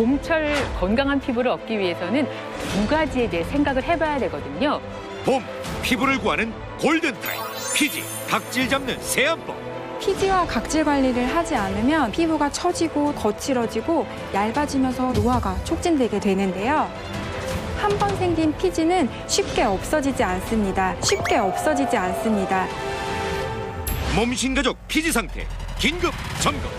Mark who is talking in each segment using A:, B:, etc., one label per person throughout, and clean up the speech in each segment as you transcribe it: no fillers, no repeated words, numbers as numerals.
A: 봄철 건강한 피부를 얻기 위해서는 두 가지에 대해 생각을 해봐야 되거든요.
B: 봄, 피부를 구하는 골든타임. 피지, 각질 잡는 세안법.
C: 피지와 각질 관리를 하지 않으면 피부가 처지고 거칠어지고 얇아지면서 노화가 촉진되게 되는데요. 한 번 생긴 피지는 쉽게 없어지지 않습니다. 쉽게 없어지지 않습니다.
B: 몸신가족 피지 상태 긴급 점검.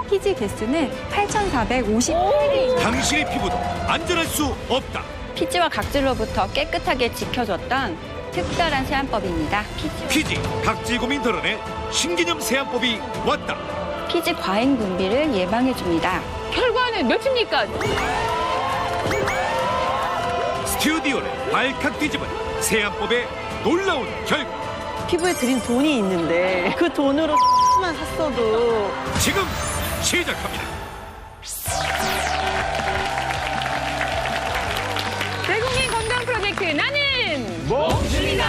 C: 피지 개수는 8,458개.
B: 당신의 피부도 안전할 수 없다.
D: 피지와 각질로부터 깨끗하게 지켜줬던 특별한 세안법입니다.
B: 피지, 각질 고민 덜어내 신개념 세안법이 왔다.
D: 피지 과잉 분비를 예방해줍니다.
A: 결과는 몇입니까?
B: 스튜디오를 발칵 뒤집은 세안법의 놀라운 결과.
E: 피부에 들인 돈이 있는데 그 돈으로 만 샀어도
B: 지금 시작합니다.
A: 대국민 건강 프로젝트 나는 몸신이다.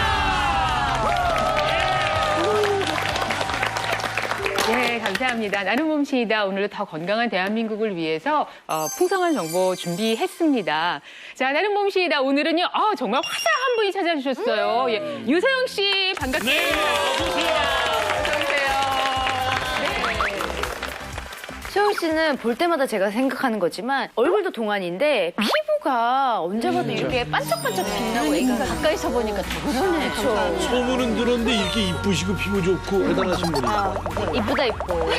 A: 네, 감사합니다. 나는 몸신이다. 오늘도 더 건강한 대한민국을 위해서 풍성한 정보 준비했습니다. 자, 나는 몸신이다. 오늘은요, 정말 화사한 분이 찾아주셨어요. 예, 유세영 씨 반갑습니다. 네, 어서 오세요.
F: 세영 씨는 볼 때마다 제가 생각하는 거지만 얼굴도 동안인데 피부가 언제 봐도 이렇게 반짝반짝 빛나고 애가 가까이서 보니까 더 그러네.
G: 소문은 들었는데 이렇게 이쁘시고 피부 좋고 대단하신 분이에요.
F: 이쁘다 이뻐.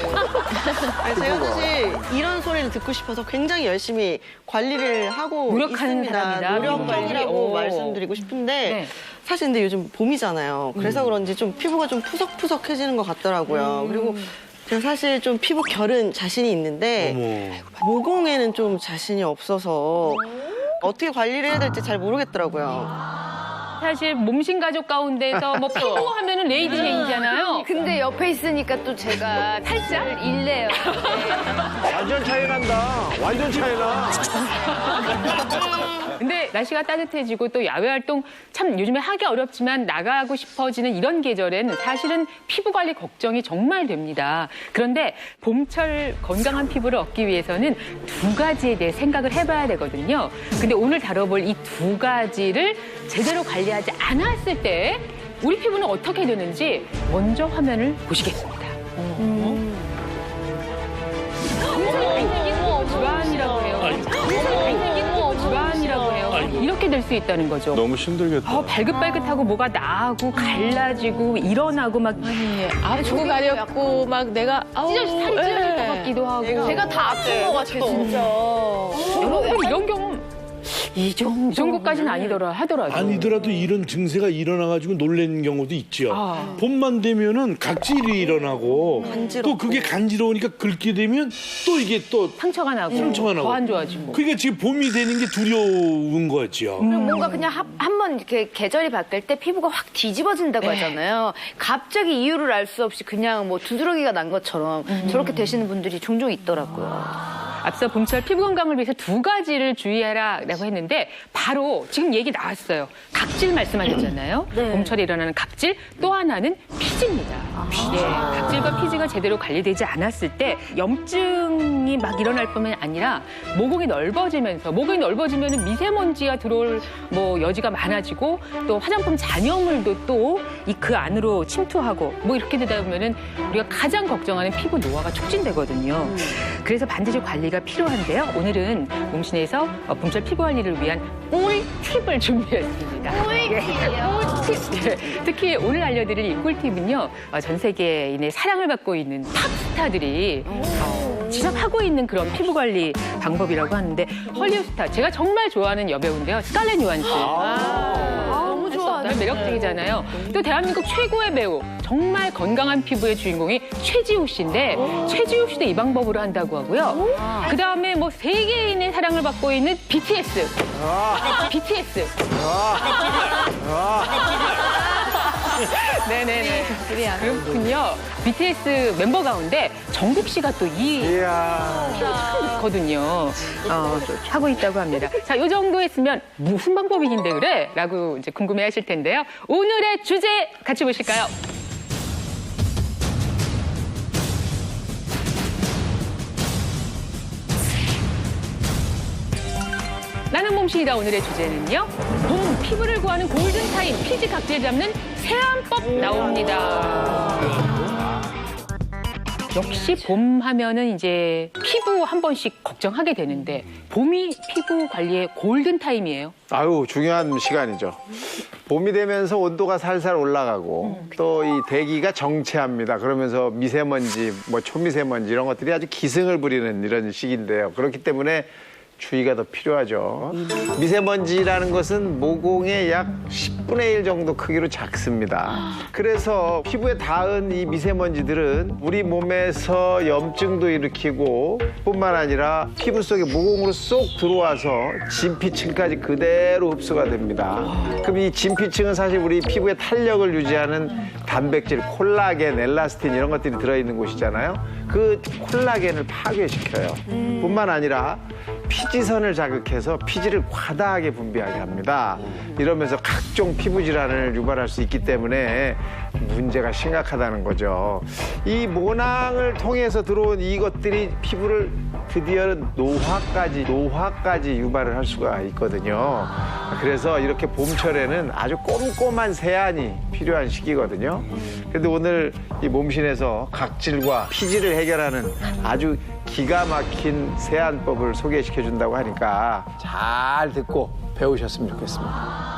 E: 세영 씨 이런 소리를 듣고 싶어서 굉장히 열심히 관리를 하고
A: 노력하는
E: 있습니다.
A: 사람이다.
E: 노력
A: 피부 관리.
E: 관리라고
A: 오.
E: 말씀드리고 싶은데
A: 네.
E: 사실 근데 요즘 봄이잖아요. 그래서 그런지 좀 피부가 좀 푸석푸석해지는 것 같더라고요. 그리고 제가 사실 좀 피부 결은 자신이 있는데
G: 어머.
E: 모공에는 좀 자신이 없어서 어떻게 관리를 해야 될지 잘 모르겠더라고요.
A: 사실 몸신 가족 가운데서 뭐 피부 하면은 레이디 제이잖아요.
F: 근데 옆에 있으니까 또 제가 살짝 일래요.
G: 완전 차이 난다. 완전 차이 나.
A: 근데 날씨가 따뜻해지고 또 야외 활동 참 요즘에 하기 어렵지만 나가고 싶어지는 이런 계절에는 사실은 피부 관리 걱정이 정말 됩니다. 그런데 봄철 건강한 피부를 얻기 위해서는 두 가지에 대해 생각을 해봐야 되거든요. 근데 오늘 다뤄볼 이 두 가지를 제대로 관리하지 않았을 때 우리 피부는 어떻게 되는지 먼저 화면을 보시겠습니다. 주간이라고 해요. 주간이라고 해요. 이렇게 될 수 있다는 거죠.
G: 너무 힘들겠다.
A: 발긋발긋하고 뭐가 나고 갈라지고 일어나고 막
H: 아프고 가렵고 막 내가
A: 찢어지 살이 찢어질 것 같기도 하고
H: 제가 다 아픈 것 같아 진짜.
A: 여러분 이런 경험 이 정도까지는 하더라도
G: 아니더라도 이런 증세가 일어나가지고 놀란 경우도 있죠.
A: 아.
G: 봄만 되면은 각질이 일어나고 또 그게 간지러우니까 긁게 되면 또 이게 또
A: 상처가 나고
G: 상처가 나고.
A: 더 안 좋아지고
G: 그러니까 지금 봄이 되는 게 두려운 거죠.
F: 그리고 뭔가 그냥 한 번 이렇게 계절이 바뀔 때 피부가 확 뒤집어진다고 하잖아요. 갑자기 이유를 알 수 없이 그냥 뭐 두드러기가 난 것처럼 저렇게 되시는 분들이 종종 있더라고요.
A: 앞서 봄철 피부 건강을 위해서 두 가지를 주의하라라고 했는데 바로 지금 얘기 나왔어요. 각질 말씀하셨잖아요. 봄철에 일어나는 각질 또 하나는 피지입니다. 예, 각질과 피지가 제대로 관리되지 않았을 때 염증이 막 일어날 뿐만 아니라 모공이 넓어지면서 모공이 넓어지면 미세먼지가 들어올 뭐 여지가 많아지고 또 화장품 잔여물도 또 그 안으로 침투하고 뭐 이렇게 되다 보면은 우리가 가장 걱정하는 피부 노화가 촉진되거든요. 그래서 반드시 관리가 필요한데요. 오늘은 몸신에서 봄철 피부 관리를 위한 꿀팁을 준비했습니다. 꿀팁. 네. 특히 오늘 알려드릴 이 꿀팁은요. 전 세계인의 사랑을 받고 있는 탑스타들이 지적하고 있는 그런 피부 관리 방법이라고 하는데 헐리우드 스타, 제가 정말 좋아하는 여배우인데요. 스칼렛 요한슨. 너무 좋아. 매력적이잖아요. 또 대한민국 최고의 배우, 정말 건강한 피부의 주인공이 최지우 씨인데 최지우 씨도 이 방법으로 한다고 하고요. 그다음에 뭐 세계인의 사랑을 받고 있는 BTS. BTS. 네네네. 그렇군요. BTS 멤버 가운데 정국 씨가 또 이 피부거든요. 하고 있다고 합니다. 자, 이 정도 했으면 무슨 방법이긴데 그래? 라고 이제 궁금해 하실 텐데요. 오늘의 주제 같이 보실까요? 나는 몸신이다. 오늘의 주제는요. 봄 피부를 구하는 골든타임 피지 각질 잡는 세안법 나옵니다. 역시 봄 하면은 이제 피부 한 번씩 걱정하게 되는데 봄이 피부 관리의 골든타임이에요.
I: 아유, 중요한 시간이죠. 봄이 되면서 온도가 살살 올라가고 또 이 대기가 정체합니다. 그러면서 미세먼지, 뭐 초미세먼지 이런 것들이 아주 기승을 부리는 이런 시기인데요. 그렇기 때문에 주의가 더 필요하죠. 미세먼지라는 것은 모공의 약 10분의 1 정도 크기로 작습니다. 그래서 피부에 닿은 이 미세먼지들은 우리 몸에서 염증도 일으키고 뿐만 아니라 피부 속에 모공으로 쏙 들어와서 진피층까지 그대로 흡수가 됩니다. 그럼 이 진피층은 사실 우리 피부의 탄력을 유지하는 단백질, 콜라겐, 엘라스틴 이런 것들이 들어있는 곳이잖아요. 그 콜라겐을 파괴시켜요. 뿐만 아니라 피지선을 자극해서 피지를 과다하게 분비하게 합니다. 이러면서 각종 피부 질환을 유발할 수 있기 때문에 문제가 심각하다는 거죠. 이 모낭을 통해서 들어온 이것들이 피부를 드디어 노화까지 유발을 할 수가 있거든요. 그래서 이렇게 봄철에는 아주 꼼꼼한 세안이 필요한 시기거든요. 그런데 오늘 이 몸신에서 각질과 피지를 해결하는 아주 기가 막힌 세안법을 소개시켜준다고 하니까 잘 듣고 배우셨으면 좋겠습니다.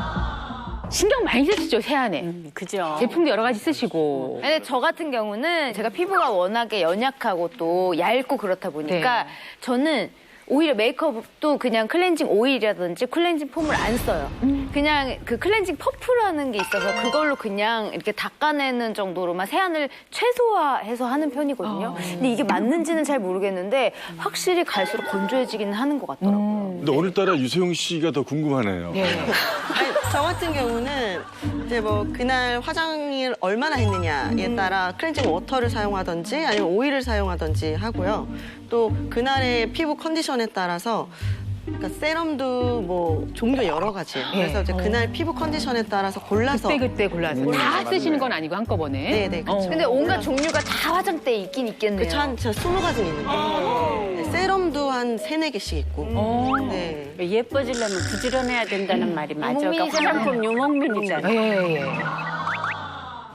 A: 신경 많이 쓰시죠, 세안에.
H: 그죠.
A: 제품도 여러 가지 쓰시고.
F: 근데 저 같은 경우는 제가 피부가 워낙에 연약하고 또 얇고 그렇다 보니까
A: 네.
F: 저는 오히려 메이크업도 그냥 클렌징 오일이라든지 클렌징 폼을 안 써요. 그냥 그 클렌징 퍼프라는 게 있어서 그걸로 그냥 이렇게 닦아내는 정도로만 세안을 최소화해서 하는 편이거든요. 근데 이게 맞는지는 잘 모르겠는데 확실히 갈수록 건조해지기는 하는 것 같더라고요.
J: 근데 오늘따라 유세용 씨가 더 궁금하네요.
A: 네.
E: 아니, 저 같은 경우는 이제 뭐 그날 화장을 얼마나 했느냐에 따라 클렌징 워터를 사용하든지 아니면 오일을 사용하든지 하고요. 또 그날의 피부 컨디션에 따라서 그러니까 세럼도 뭐 종류 여러 가지예요. 그래서 이제 그날 피부 컨디션에 따라서 골라서
A: 그때 골라서. 다 쓰시는 건 아니고 한꺼번에.
E: 네네, 그렇죠.
F: 근데 온갖 종류가 다 화장대에 있긴 있겠네요.
E: 그쵸, 한 20가지는 있는데 네, 세럼도 한 3-4개씩 있고 네.
H: 예뻐지려면 부지런해야 된다는 말이 맞아요. 그러니까
F: 유목민이잖아요.
H: 화장품 유목민이잖아요.
A: 예.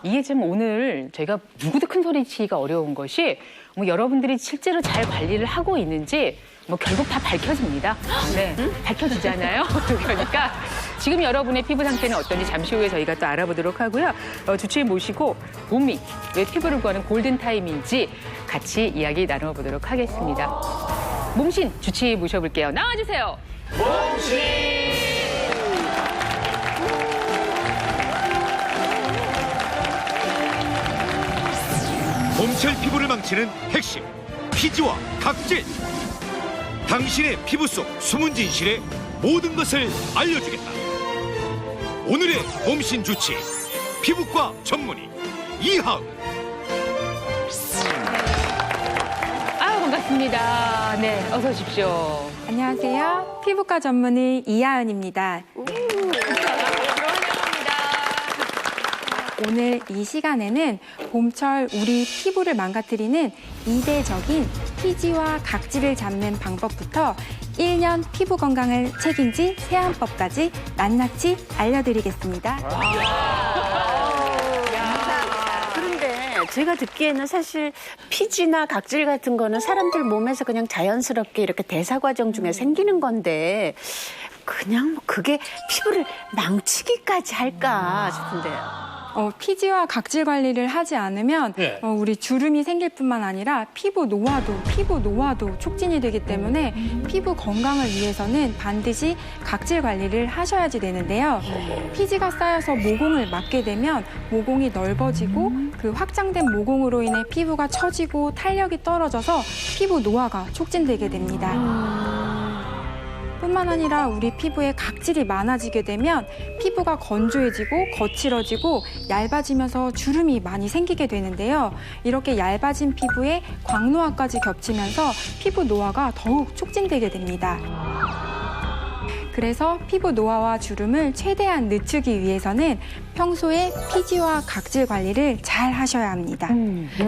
A: 이게 좀 오늘 저희가 누구도 큰 소리 치기가 어려운 것이 뭐 여러분들이 실제로 잘 관리를 하고 있는지 뭐 결국 다 밝혀집니다. 네, 밝혀지잖아요. 그러니까 지금 여러분의 피부 상태는 어떤지 잠시 후에 저희가 또 알아보도록 하고요. 주치의 모시고 봄이 왜 피부를 구하는 골든타임인지 같이 이야기 나눠보도록 하겠습니다. 몸신 주치 모셔볼게요. 나와주세요.
B: 봄철 피부를 망치는 핵심 피지와 각질. 당신의 피부 속 숨은 진실의 모든 것을 알려주겠다. 오늘의 몸신 주치 피부과 전문의 이하은.
A: 아유 반갑습니다. 네, 어서 오십시오.
C: 안녕하세요. 피부과 전문의 이하은입니다. 오늘 이 시간에는 봄철 우리 피부를 망가뜨리는 이대적인 피지와 각질을 잡는 방법부터 1년 피부 건강을 책임질 세안법까지 낱낱이 알려드리겠습니다.
H: 그런데 제가 듣기에는 사실 피지나 각질 같은 거는 사람들 몸에서 그냥 자연스럽게 이렇게 대사 과정 중에 생기는 건데 그냥 뭐 그게 피부를 망치기까지 할까 싶은데요.
C: 피지와 각질 관리를 하지 않으면 우리 주름이 생길 뿐만 아니라 피부 노화도 촉진이 되기 때문에 피부 건강을 위해서는 반드시 각질 관리를 하셔야지 되는데요. 피지가 쌓여서 모공을 막게 되면 모공이 넓어지고 그 확장된 모공으로 인해 피부가 처지고 탄력이 떨어져서 피부 노화가 촉진되게 됩니다. 뿐만 아니라 우리 피부에 각질이 많아지게 되면 피부가 건조해지고 거칠어지고 얇아지면서 주름이 많이 생기게 되는데요. 이렇게 얇아진 피부에 광노화까지 겹치면서 피부 노화가 더욱 촉진되게 됩니다. 그래서 피부 노화와 주름을 최대한 늦추기 위해서는 평소에 피지와 각질 관리를 잘 하셔야 합니다.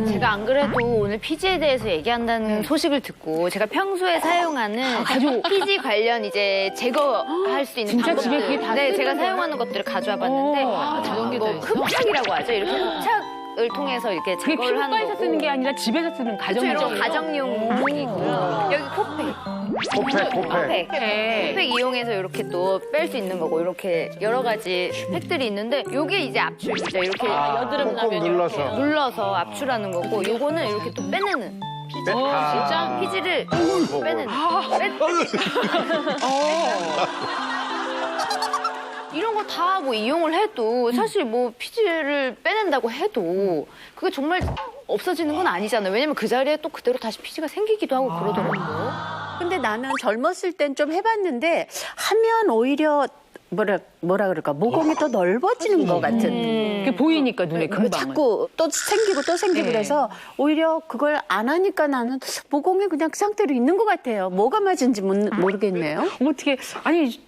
F: 제가 안 그래도 오늘 피지에 대해서 얘기한다는 소식을 듣고 제가 평소에 사용하는 피지 관련 이제 제거할 수 있는
A: 진짜
F: 방법들,
A: 집에 그게 다
F: 네,
A: 쓰는
F: 제가
A: 거예요?
F: 사용하는 것들을 가져와 봤는데 뭐 흡착이라고 하죠. 이렇게 흡착을 통해서 이렇게
A: 그게
F: 제거를 하는
A: 피부과에서
F: 거고.
A: 쓰는 게 아니라 집에서 쓰는
F: 그렇죠, 이런
A: 가정용.
F: 가정용이고요. 여기 코팩.
I: 코팩.
F: 팩 이용해서 이렇게 또 뺄 수 있는 거고 이렇게 여러 가지 팩들이 있는데 요게 이제 압출이죠. 이렇게 여드름
I: kok콕
F: 나면
I: 눌러서.
F: 이렇게 눌러서 압출하는 거고 요거는 이렇게 또 빼내는.
I: 진짜?
F: 피지를 빼내는. 이런 거 다 뭐 이용을 해도 사실 뭐 피지를 빼낸다고 해도 그게 정말 없어지는 건 아니잖아요. 왜냐면 그 자리에 또 그대로 다시 피지가 생기기도 하고 그러더라고요.
H: 근데 나는 젊었을 땐 좀 해봤는데 하면 오히려 뭐라 그럴까 모공이 더 넓어지는 것 같은.
A: 그게 보이니까 눈에 금방.
H: 자꾸 또 생기고 또 생기고
A: 네.
H: 그래서 오히려 그걸 안 하니까 나는 모공이 그냥 그 상태로 있는 것 같아요. 뭐가 맞은지 모르겠네요.
A: 어떻게 아니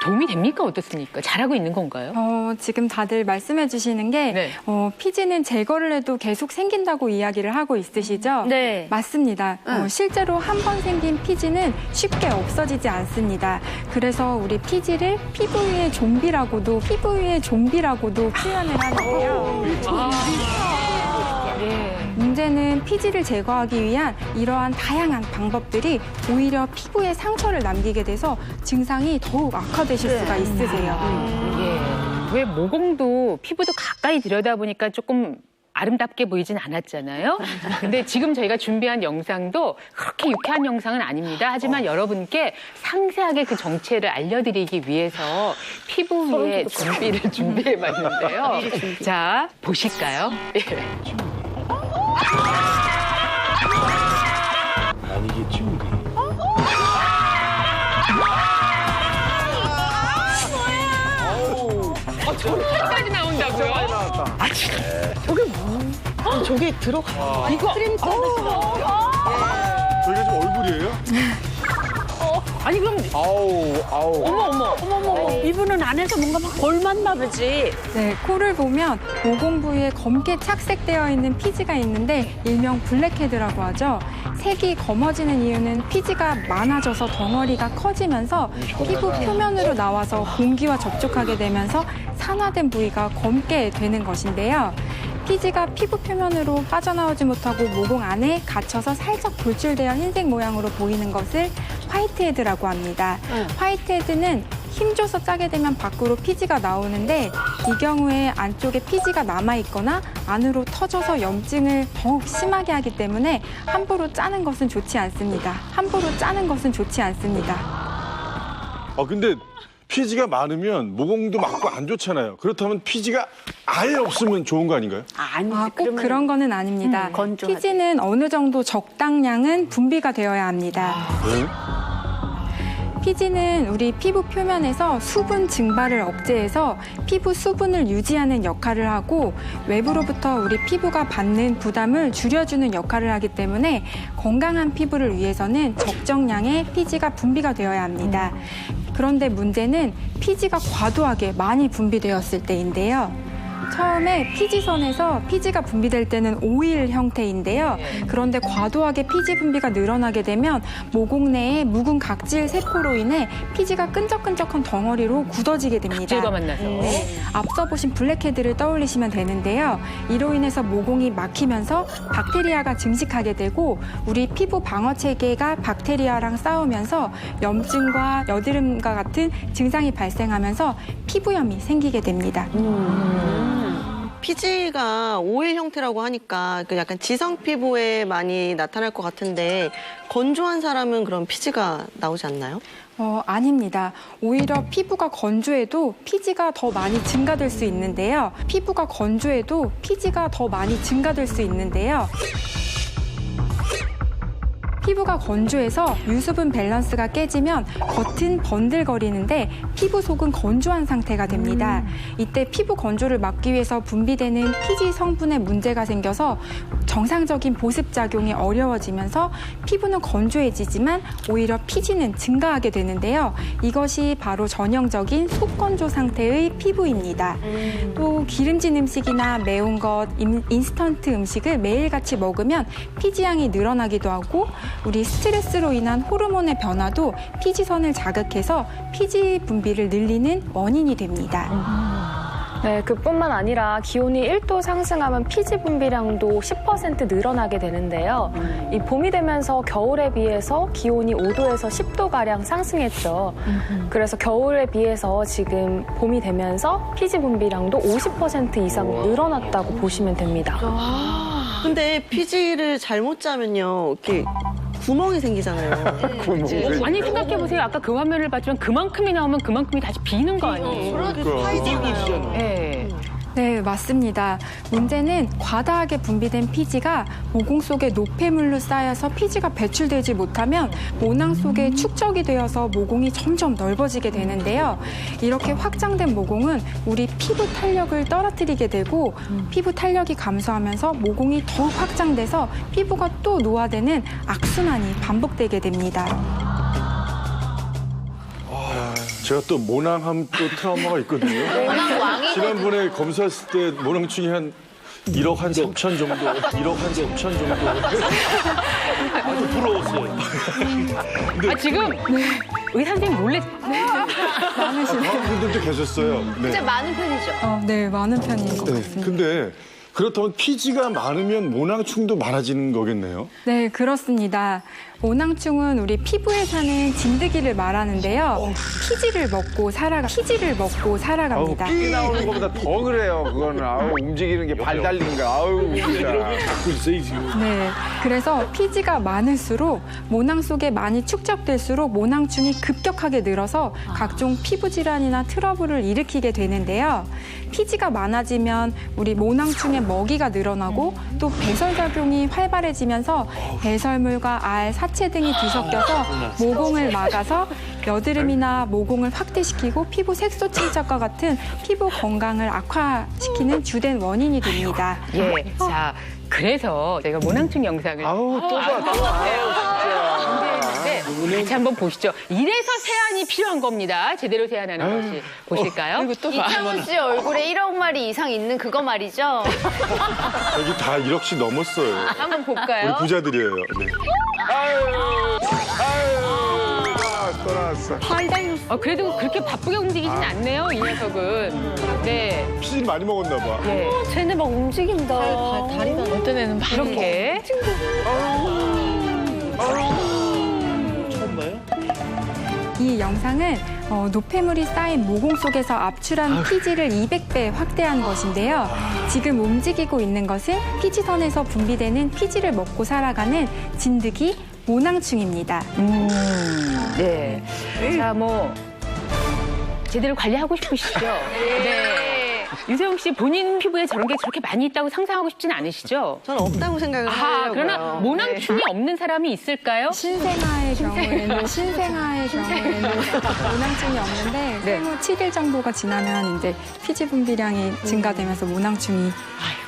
A: 도움이 됩니까? 어떻습니까? 잘하고 있는 건가요?
C: 지금 다들 말씀해 주시는 게
A: 네.
C: 피지는 제거를 해도 계속 생긴다고 이야기를 하고 있으시죠?
F: 네.
C: 맞습니다. 실제로 한 번 생긴 피지는 쉽게 없어지지 않습니다. 그래서 우리 피지를 피부 위의 좀비라고도 표현을 하는데요. 문제는 피지를 제거하기 위한 이러한 다양한 방법들이 오히려 피부에 상처를 남기게 돼서 증상이 더욱 악화되실 수가 있으세요.
A: 왜 모공도 피부도 가까이 들여다보니까 조금 아름답게 보이진 않았잖아요. 근데 지금 저희가 준비한 영상도 그렇게 유쾌한 영상은 아닙니다. 하지만 여러분께 상세하게 그 정체를 알려드리기 위해서 피부 위에 좀비를 준비해봤는데요. 자, 보실까요?
G: 아니겠지 우리.
A: 저기까지 나온다고요?
E: 저게 들어가.
A: 이거
J: 저희가 지금 얼굴이에요?
A: 아니 그럼
H: 어머 이분은 안에서 뭔가 막 볼만 봐보지.
C: 네, 코를 보면 모공 부위에 검게 착색되어 있는 피지가 있는데 일명 블랙헤드라고 하죠. 색이 검어지는 이유는 피지가 많아져서 덩어리가 커지면서 피부 표면으로 나와서 공기와 접촉하게 되면서 산화된 부위가 검게 되는 것인데요. 피지가 피부 표면으로 빠져나오지 못하고 모공 안에 갇혀서 살짝 돌출되어 흰색 모양으로 보이는 것을 화이트헤드라고 합니다. 화이트헤드는 힘줘서 짜게 되면 밖으로 피지가 나오는데 이 경우에 안쪽에 피지가 남아있거나 안으로 터져서 염증을 더욱 심하게 하기 때문에 함부로 짜는 것은 좋지 않습니다.
J: 근데 피지가 많으면 모공도 많고 안 좋잖아요. 그렇다면 피지가 아예 없으면 좋은 거 아닌가요?
C: 꼭 그런 거는 아닙니다.
H: 건조하게.
C: 피지는 어느 정도 적당량은 분비가 되어야 합니다.
J: 네?
C: 피지는 우리 피부 표면에서 수분 증발을 억제해서 피부 수분을 유지하는 역할을 하고 외부로부터 우리 피부가 받는 부담을 줄여주는 역할을 하기 때문에 건강한 피부를 위해서는 적정량의 피지가 분비가 되어야 합니다. 그런데 문제는 피지가 과도하게 많이 분비되었을 때인데요. 처음에 피지선에서 피지가 분비될 때는 오일 형태인데요. 그런데 과도하게 피지 분비가 늘어나게 되면 모공 내에 묵은 각질 세포로 인해 피지가 끈적끈적한 덩어리로 굳어지게 됩니다.
A: 각질과 만나서.
C: 앞서 보신 블랙헤드를 떠올리시면 되는데요. 이로 인해서 모공이 막히면서 박테리아가 증식하게 되고 우리 피부 방어 체계가 박테리아랑 싸우면서 염증과 여드름과 같은 증상이 발생하면서 피부염이 생기게 됩니다.
E: 피지가 오일 형태라고 하니까 그 약간 지성 피부에 많이 나타날 것 같은데 건조한 사람은 그럼 피지가 나오지 않나요?
C: 아닙니다. 오히려 피부가 건조해도 피지가 더 많이 증가될 수 있는데요. 피부가 건조해서 유수분 밸런스가 깨지면 겉은 번들거리는데 피부 속은 건조한 상태가 됩니다. 이때 피부 건조를 막기 위해서 분비되는 피지 성분에 문제가 생겨서 정상적인 보습 작용이 어려워지면서 피부는 건조해지지만 오히려 피지는 증가하게 되는데요. 이것이 바로 전형적인 속건조 상태의 피부입니다. 또 기름진 음식이나 매운 것, 인스턴트 음식을 매일같이 먹으면 피지향이 늘어나기도 하고 우리 스트레스로 인한 호르몬의 변화도 피지선을 자극해서 피지 분비를 늘리는 원인이 됩니다.
K: 네, 그뿐만 아니라 기온이 1도 상승하면 피지 분비량도 10% 늘어나게 되는데요. 이 봄이 되면서 겨울에 비해서 기온이 5도에서 10도가량 상승했죠. 그래서 겨울에 비해서 지금 봄이 되면서 피지 분비량도 50% 이상 늘어났다고 보시면 됩니다.
E: 근데 피지를 잘못 짜면요, 이렇게 구멍이 생기잖아요.
A: 아니 생각해보세요. 아까 그 화면을 봤지만 그만큼이 나오면 그만큼이 다시 비는 거 아니에요? 네.
C: 네, 맞습니다. 문제는 과다하게 분비된 피지가 모공 속에 노폐물로 쌓여서 피지가 배출되지 못하면 모낭 속에 축적이 되어서 모공이 점점 넓어지게 되는데요. 이렇게 확장된 모공은 우리 피부 탄력을 떨어뜨리게 되고 피부 탄력이 감소하면서 모공이 더욱 확장돼서 피부가 또 노화되는 악순환이 반복되게 됩니다.
J: 제가 또 모낭하면 또 트라우마가 있거든요.
F: 모낭 왕이
J: 지난번에 검사했을 때 모낭충이 한 1억 한 3천 정도, 1억 한 3천 정도. 아주 부러웠어요.
A: 아, 지금 의사 선생님 몰래
C: 많으시네요.
J: 다른 분들도 계셨어요. 네.
F: 진짜 많은 편이죠.
C: 네, 많은 편인 것
J: 네.
C: 같습니다.
J: 근데 그렇다면 피지가 많으면 모낭충도 많아지는 거겠네요?
C: 네, 그렇습니다. 모낭충은 우리 피부에 사는 진드기를 말하는데요. 피지를 먹고 살아갑니다.
I: 끼 나오는 것보다 더 그래요. 그거는 아우 움직이는 게 발 달린 거. 아우 진짜.
G: 갖고 있어요 지금.
C: 네, 그래서 피지가 많을수록 모낭 속에 많이 축적될수록 모낭충이 급격하게 늘어서 각종 피부 질환이나 트러블을 일으키게 되는데요. 피지가 많아지면 우리 모낭충의 먹이가 늘어나고 또 배설작용이 활발해지면서 배설물과 알, 사체 등이 뒤섞여서 모공을 막아서 여드름이나 모공을 확대시키고 피부 색소 침착과 같은 피부 건강을 악화시키는 주된 원인이 됩니다.
A: 예. 자, 그래서 저희가 모낭충 영상을
I: 아우 또
A: 준비했는데 같이 한번 보시죠. 이래서 세안이 필요한 겁니다. 제대로 세안하는 것이. 보실까요?
F: 이창훈 씨 얼굴에 1억 마리 이상 있는 그거 말이죠.
J: 여기 다 1억씩 넘었어요.
A: 한번
J: 우리
A: 볼까요?
J: 부자들이에요. 네.
I: 또 나왔어.
A: 그래도 그렇게 바쁘게 움직이진 않네요, 이 녀석은. 네.
J: 피지를 많이 먹었나 봐.
A: 예.
F: 쟤네 막 움직인다.
E: 다리가
F: 어떤 애는 막
A: 이렇게.
G: 처음 봐요?
C: 이 영상은 노폐물이 쌓인 모공 속에서 압출한 피지를 200배 확대한 것인데요. 지금 움직이고 있는 것은 피지선에서 분비되는 피지를 먹고 살아가는 진드기 모낭충입니다.
A: 네. 자, 뭐 제대로 관리하고 싶으시죠? 네. 유세영 씨 본인 피부에 저런 게 저렇게 많이 있다고 상상하고 싶지는 않으시죠?
E: 저는 없다고 생각을
A: 아,
E: 하려고요.
A: 그러나 모낭충이 없는 사람이 있을까요?
C: 신생아의 경우에는 모낭충이 없는데
A: 네.
C: 생후 7일 정도가 지나면 이제 피지 분비량이 증가되면서 모낭충이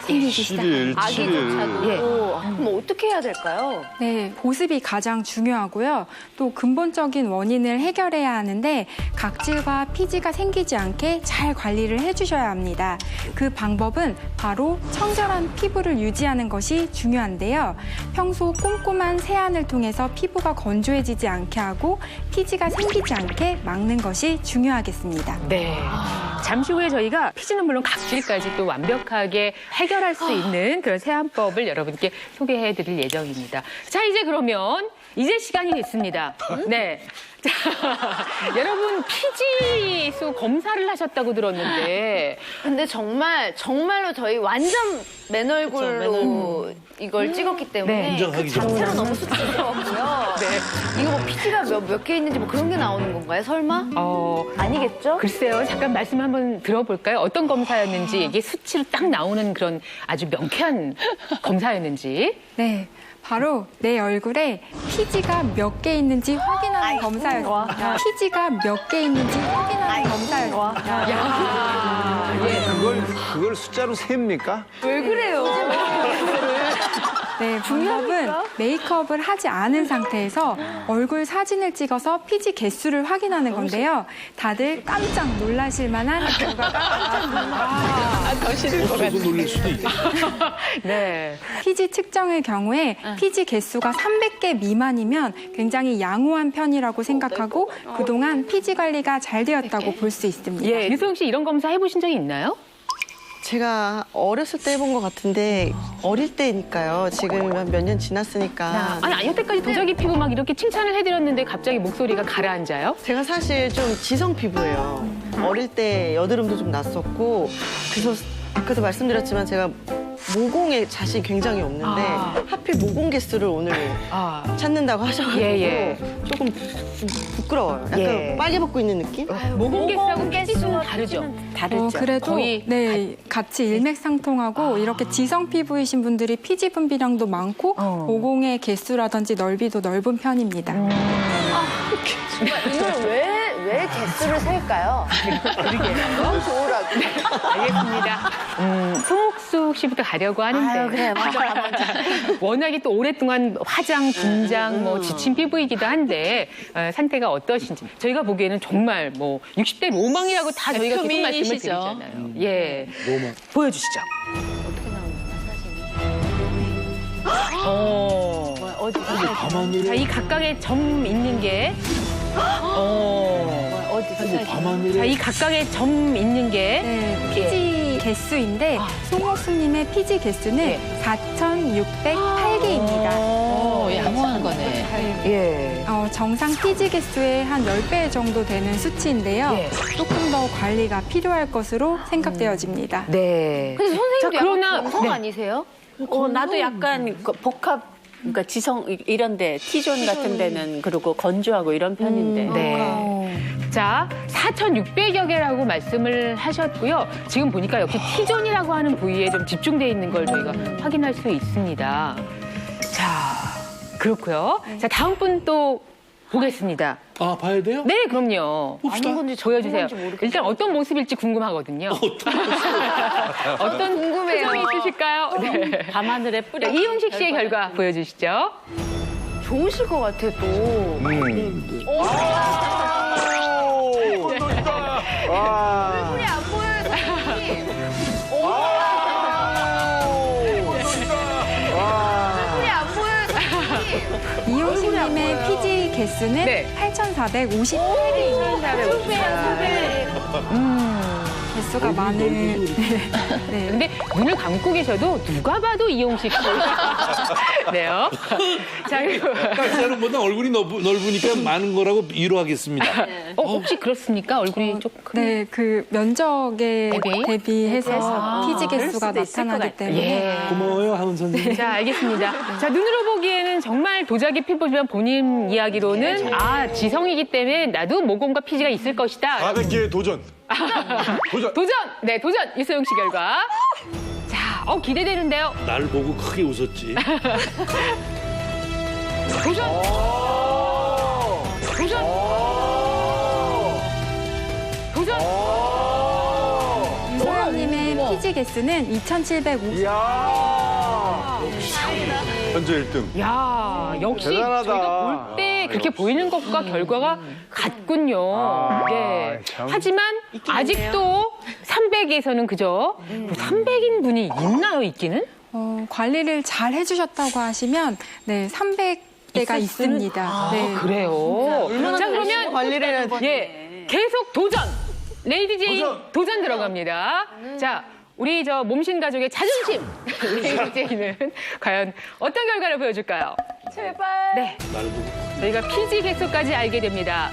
C: 생기기 시작합니다.
J: 7일.
A: 예.
F: 그럼 어떻게 해야 될까요?
C: 네, 보습이 가장 중요하고요. 또 근본적인 원인을 해결해야 하는데 각질과 피지가 생기지 않게 잘 관리를 해주셔야 합니다. 그 방법은 바로 청결한 피부를 유지하는 것이 중요한데요. 평소 꼼꼼한 세안을 통해서 피부가 건조해지지 않게 하고 피지가 생기지 않게 막는 것이 중요하겠습니다.
A: 네. 잠시 후에 저희가 피지는 물론 각질까지 또 완벽하게 해결할 수 있는 그런 세안법을 여러분께 소개해드릴 예정입니다. 자, 이제 그러면 이제 시간이 됐습니다. 네. 자, 여러분 피지수 검사를 하셨다고 들었는데
F: 근데 정말로 저희 완전 맨 얼굴로 이걸 찍었기 때문에
A: 네.
F: 그
G: 인정하기
F: 자체로 너무 수치스러웠고요.
A: 네.
F: 이거 뭐 피지가 몇 개 있는지 뭐 그런 게 나오는 건가요? 설마? 아니겠죠?
A: 글쎄요. 잠깐 말씀 한번 들어볼까요? 어떤 검사였는지 이게 수치로 딱 나오는 그런 아주 명쾌한 검사였는지.
C: 네, 바로 내 얼굴에 피지가 몇 개 있는지 확인하는 검사였습니다. 피지가 몇 개 있는지 확인하는 검사였습니다.
I: 그걸 숫자로 셉니까?
F: 왜 그래요?
C: 네, 방법은 메이크업을 하지 않은 상태에서 얼굴 사진을 찍어서 피지 개수를 확인하는 건데요. 다들 깜짝 놀라실 만한 결과가
G: 없어서 놀릴 수도 있겠다.
A: 네.
C: 피지 측정의 경우에 피지 개수가 300개 미만이면 굉장히 양호한 편이라고 생각하고 그동안 피지 관리가 잘 되었다고 볼 수 있습니다.
A: 예, 유소영 씨 이런 검사 해보신 적이 있나요?
E: 제가 어렸을 때 해본 것 같은데 어릴 때니까요. 지금 몇 년 지났으니까.
A: 아니, 여태까지 도자기 피부 막 이렇게 칭찬을 해드렸는데 갑자기 목소리가 가라앉아요?
E: 제가 사실 좀 지성 피부예요. 어릴 때 여드름도 좀 났었고 그래서 아까도 말씀드렸지만 제가 모공에 자신이 굉장히 없는데 하필 모공 개수를 오늘 찾는다고 하셔가지고 조금 부끄러워요. 약간 빨개 벗고 있는 느낌?
A: 모공 개수하고 피지수는 다르죠?
H: 다르죠.
C: 그래도
A: 거의
C: 네 같이 일맥상통하고 이렇게 지성 피부이신 분들이 피지 분비량도 많고 모공의 개수라든지 넓이도 넓은 편입니다.
F: 이걸 왜 개수를 셀까요? 너무 좋으라고.
A: 알겠습니다. 송옥숙 씨부터 가려고 하는데.
F: 아유, 그래, 먼저.
A: 워낙에 또 오랫동안 화장, 분장, 지친 피부이기도 한데 상태가 어떠신지. 저희가 보기에는 정말 60대 로망이라고 다 저희가 계속 말씀을 드리잖아요. 예.
G: 로망.
A: 보여주시죠.
F: 어디
G: 밤하늘에
A: 자, 이 각각의 점 있는 게.
G: 밤하늘에
A: 자, 이 각각의 점 있는 게.
C: 네, 피지 개수인데 송옥수님의 피지 개수는 4,608개입니다.
A: 양호한 거네. 예.
C: 정상 피지 개수의 한 10배 정도 되는 수치인데요. 조금 더 관리가 필요할 것으로 생각되어집니다.
A: 네.
F: 근데 선생님도
A: 그러나
F: 약간 건성 아니세요?
H: 나도 약간 그 복합 그러니까 지성 이런데 T존 같은 데는 그리고 건조하고 이런 편인데.
A: 네. 자, 4,600여 개라고 말씀을 하셨고요. 지금 보니까 역시 T존이라고 하는 부위에 좀 집중되어 있는 걸 저희가 확인할 수 있습니다. 자, 그렇고요. 자, 다음 분 또 보겠습니다.
G: 아, 봐야 돼요?
A: 네, 그럼요.
G: 봅시다.
A: 보여주세요. 일단 어떤 모습일지 궁금하거든요. 어떤
F: 궁금해요.
A: 표정이 있으실까요? 네.
H: 밤하늘에 뿌려.
A: 이용식 씨의 결과 보여주시죠.
F: 좋으실 것 같아, 또. 얼굴이 안 보여요, 선생님. 얼굴이 안 보여요, 선생님.
C: 이용식님의 피지 개수는 8,458개입니다. 개수가 많은. 네.
A: 근데 눈을 감고 계셔도 누가 봐도 이용식 씨. 네요. 자, 그리고
G: 딱 사람보다 얼굴이 넓으니까 많은 거라고 위로하겠습니다.
A: 혹시 그렇습니까? 얼굴이 조금.
C: 네, 그 면적에 대비해서 피지
H: 그럴
C: 개수가
H: 수도 있을 것
C: 나타나기
H: 같아요.
C: 때문에.
G: 고마워요, 하은 선생님.
A: 자, 알겠습니다. 자, 눈으로 보기에는 정말 도자기 피부지만 본인 이야기로는 지성이기 때문에 나도 모공과 피지가 있을 것이다.
J: 400개의 도전.
A: 도전! 네, 도전! 이소영 씨 결과. 자, 기대되는데요.
G: 날 보고 크게 웃었지.
A: 도전! 도전! 도전!
C: 이소영님의 피지 개수는 2,750.
J: 현재 1등.
A: 야, 역시
I: 대단하다.
A: 저희가 볼 때 그렇게 보이는 것과 결과가 같군요. 네.
I: 참.
A: 하지만 아직도 300에서는 그죠? 300인 분이 있나요, 있기는?
C: 관리를 잘 해주셨다고 하시면 300대가 있습니다. 네.
A: 그래요.
E: 얼마나
A: 자,
E: 열심히
A: 그러면
E: 관리를 해야 돼.
A: 계속 도전! 레이디 제인 도전 들어갑니다. 자, 우리 몸신 가족의 자존심! 레이디 제인은 과연 어떤 결과를 보여줄까요?
F: 제발.
A: 네. 저희가 피지 개수까지 알게 됩니다.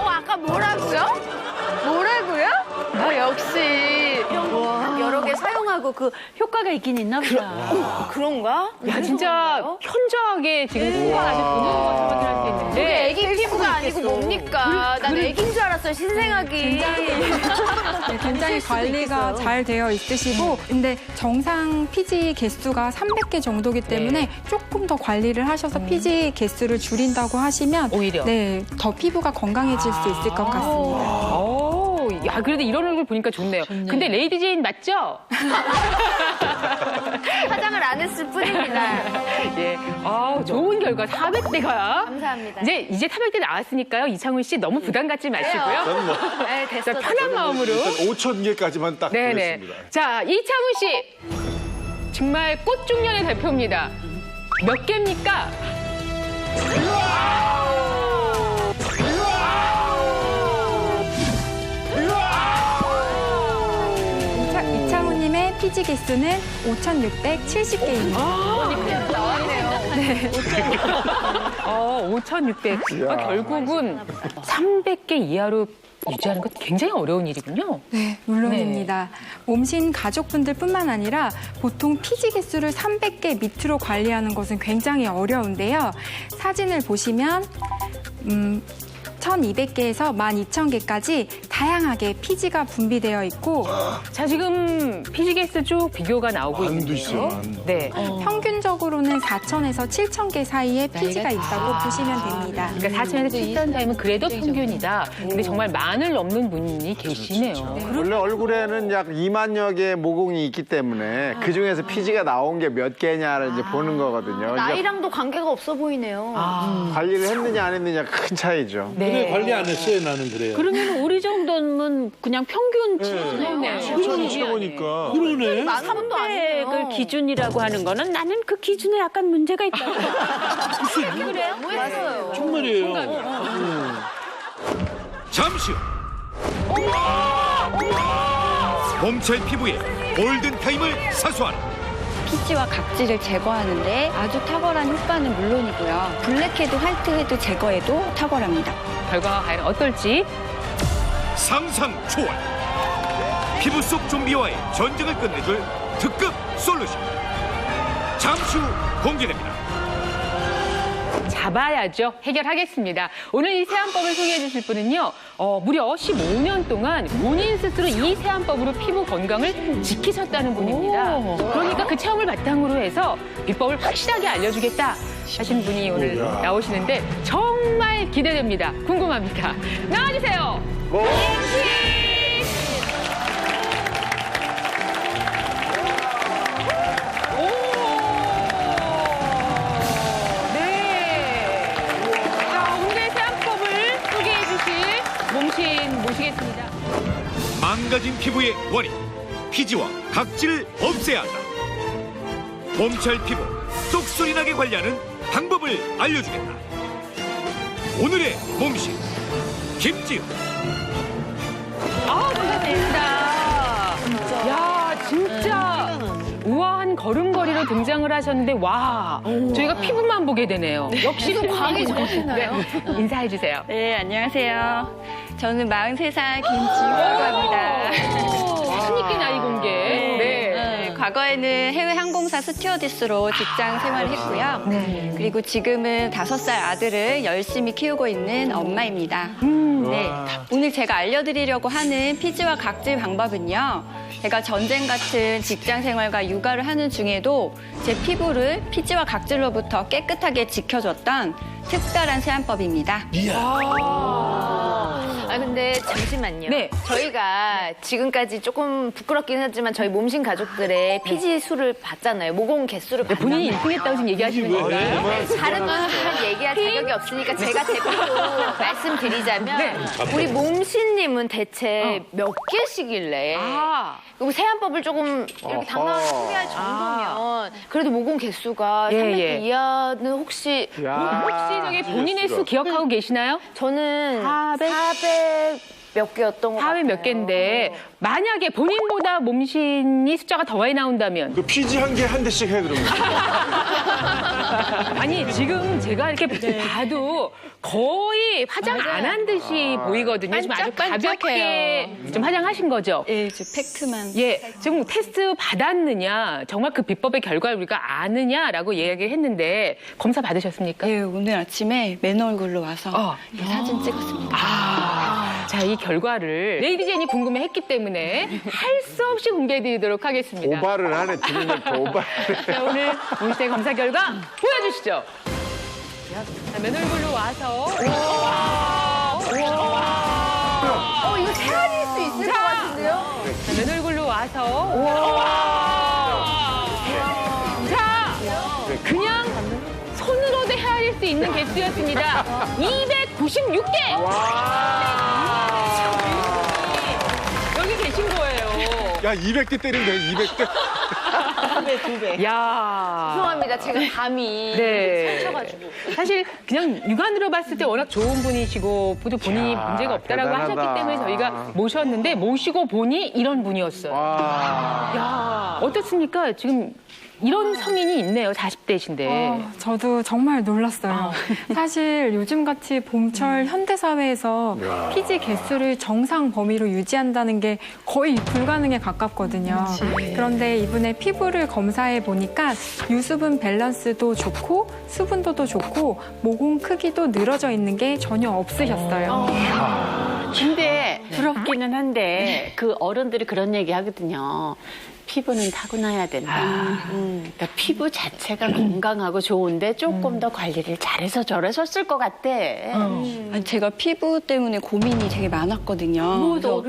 F: 아까 뭐라고요? 뭐라고요? 역시.
H: 여러 개 사용하고 하고 그 효과가 있긴 있나 보다.
F: 그런가?
A: 야, 진짜 현저하게 지금 수많아서 보는 것처럼 할 수 있는데.
F: 그게 애기 피부가 아니고 뭡니까? 난 애기인 줄 알았어요, 신생아기.
C: 네, 굉장히 관리가 잘 되어 있으시고 근데 정상 피지 개수가 300개 정도기 때문에 조금 더 관리를 하셔서 피지 개수를 줄인다고 하시면
A: 오히려.
C: 네, 더 피부가 건강해질 수 있을 것 같습니다.
A: 오, 야, 그래도 이런 얼굴 보니까 좋네요. 근데 레이디 제인 맞죠?
F: 화장을 안 했을 뿐입니다.
A: 예. 좋은 결과 400대가.
F: 감사합니다.
A: 이제 400대 나왔으니까요. 이창훈 씨 너무 부담 갖지 마시고요.
J: 저는 뭐
F: 네, 됐어.
A: 자, 편한 마음으로.
J: 일단 5천 개까지만 딱
A: 네네.
J: 드리겠습니다.
A: 자, 이창훈 씨. 정말 꽃중년의 대표입니다. 몇 개입니까?
C: 이창훈님의 피지 개수는 5,670개입니다.
F: 나왔네요.
C: 네.
A: 5,600. 결국은 300개 이하로 유지하는 건 굉장히 어려운 일이군요.
C: 네, 물론입니다. 몸신 가족분들뿐만 아니라 보통 피지 개수를 300개 밑으로 관리하는 것은 굉장히 어려운데요. 사진을 보시면 1,200개에서 12,000개까지 다양하게 피지가 분비되어 있고
A: 자, 지금 피지 개수 쭉 비교가 나오고
J: 만도
A: 있는데요.
J: 있어요, 만.
C: 네, 평균적으로는 4,000에서 7,000개 사이에 피지가 있다고 보시면 됩니다.
A: 그러니까 4,000에서 7,000 사이면 그래도 평균이다. 근데 정말 만을 넘는 분이 계시네요.
I: 원래 얼굴에는 약 2만여 개의 모공이 있기 때문에 그 중에서 피지가 나온 게 몇 개냐를 이제 보는 거거든요. 그러니까
F: 나이랑도 관계가 없어 보이네요.
I: 관리를 했느냐 안 했느냐 큰 차이죠.
G: 근데 관리 안 했어요, 나는 그래요.
H: 그러면 우리 정도면 그냥 평균
A: 네.
J: 천이 최고니까.
G: 그러네.
H: 300을 기준이라고 하는 거는 나는 그 기준에 약간 문제가 있다고.
F: 그래요? 뭐했어요?
G: 정말이에요.
B: 잠시 후 봄철 피부에 골든타임을 사수하는
D: 피지와 각질을 제거하는데 아주 탁월한 효과는 물론이고요. 블랙헤드, 화이트헤드 제거에도 탁월합니다.
A: 결과가 과연 어떨지.
B: 상상 초월 피부 속 좀비와의 전쟁을 끝내줄 특급 솔루션 잠시 후 공개됩니다.
A: 잡아야죠. 해결하겠습니다. 오늘 이 세안법을 소개해 주실 분은요. 무려 15년 동안 본인 스스로 이 세안법으로 피부 건강을 지키셨다는 분입니다. 그러니까 그 체험을 바탕으로 해서 비법을 확실하게 알려주겠다 하신 분이 오늘 나오시는데 정말 기대됩니다. 궁금합니다. 나와주세요. 모시겠습니다.
B: 망가진 피부의 원인 피지와 각질을 없애야 한다. 봄철 피부 쏙소리 나게 관리하는 방법을 알려주겠다. 오늘의 몸신 김지우.
A: 반갑습니다. 야, 진짜 우아한 걸음걸이로 등장을 하셨는데 와, 저희가 피부만 보게 되네요. 역시
F: 광이 좋으시나요?
A: 네, 인사해 주세요.
D: 네, 안녕하세요. 저는 43살 김지우라고 합니다.
A: 신입기 나이 공개.
D: 네, 과거에는 해외 항공사 스튜어디스로 직장 생활을 했고요. 그리고 지금은 5살 아들을 열심히 키우고 있는 엄마입니다. 네, 오늘 제가 알려드리려고 하는 피지와 각질 방법은요. 제가 전쟁 같은 직장 생활과 육아를 하는 중에도 제 피부를 피지와 각질로부터 깨끗하게 지켜줬던 특별한 세안법입니다.
F: 근데 잠시만요.
A: 네.
F: 저희가 지금까지 조금 부끄럽긴 하지만 저희 몸신 가족들의 피지 수를 봤잖아요. 모공 개수를 봤잖아요.
A: 본인이 1등했다고 지금 얘기하시는 건가요?
F: 다른 분들은 얘기할 자격이 없으니까 제가 대표로 말씀드리자면 우리 몸신님은 대체 몇 개씩일래? 그리고 세안법을 조금 이렇게 당당하게 소개할 정도면 그래도 모공 개수가 300개 이하는 혹시
A: 혹시 저기 본인의 수 기억하고 계시나요?
F: 저는 400
H: 몇 개였던 것
A: 4회
H: 같아요.
A: 몇 개인데 만약에 본인보다 몸신이 숫자가 더 많이 나온다면
J: 그 피지 한 개 한 대씩 해 그러면.
A: 아니 지금 제가 이렇게 봐도 거의 화장 안 한 듯이 보이거든요. 지금 아주 가볍게 좀 화장하신 거죠?
D: 예, 저 팩트만.
A: 예, 지금 테스트 받았느냐, 정말 그 비법의 결과를 우리가 아느냐라고 이야기를 했는데 검사 받으셨습니까?
D: 예, 오늘 아침에 맨 얼굴로 와서 이 사진 찍었습니다.
A: 자, 이 결과를 레이디젠이 궁금해했기 때문에 할 수 없이 공개해드리도록 하겠습니다.
I: 오바를 하네, 들으면 오바.
A: 자, 오늘 문신의 검사 결과 보여주시죠. 자, 맨 얼굴로 와서.
F: 이거 세안일 수 있을 것 같은데요?
A: 자, 맨 얼굴로 와서. 자, 그냥 손으로도 헤아릴 수 있는 개수였습니다. 296개! 여기 계신 거예요.
J: 야 200대 때리면 돼 200대.
E: 두 배.
A: 야.
F: 죄송합니다. 제가 감이
A: 네.
F: 설쳐가지고.
A: 사실 그냥 육안으로 봤을 때 워낙 좋은 분이시고 또 본인이
I: 야,
A: 문제가 없다라고
I: 대단하다.
A: 하셨기 때문에 저희가 모셨는데 모시고 보니 이런 분이었어요.
I: 와.
A: 야, 어떻습니까? 지금 이런 성인이 있네요. 40대신데.
C: 저도 정말 놀랐어요. 사실 요즘같이 봄철 현대사회에서 피지 개수를 정상 범위로 유지한다는 게 거의 불가능에 가깝거든요. 그런데 이분의 피부를 검사해 보니까 유수분 밸런스도 좋고 수분도도 좋고 모공 크기도 늘어져 있는 게 전혀 없으셨어요.
H: 근데 부럽기는 한데 그 어른들이 그런 얘기 하거든요. 피부는 타고나야 된다. 그러니까 피부 자체가 건강하고 좋은데 조금 더 관리를 잘해서 저래서 쓸 것 같대.
D: 아니, 제가 피부 때문에 고민이 되게 많았거든요. 그래서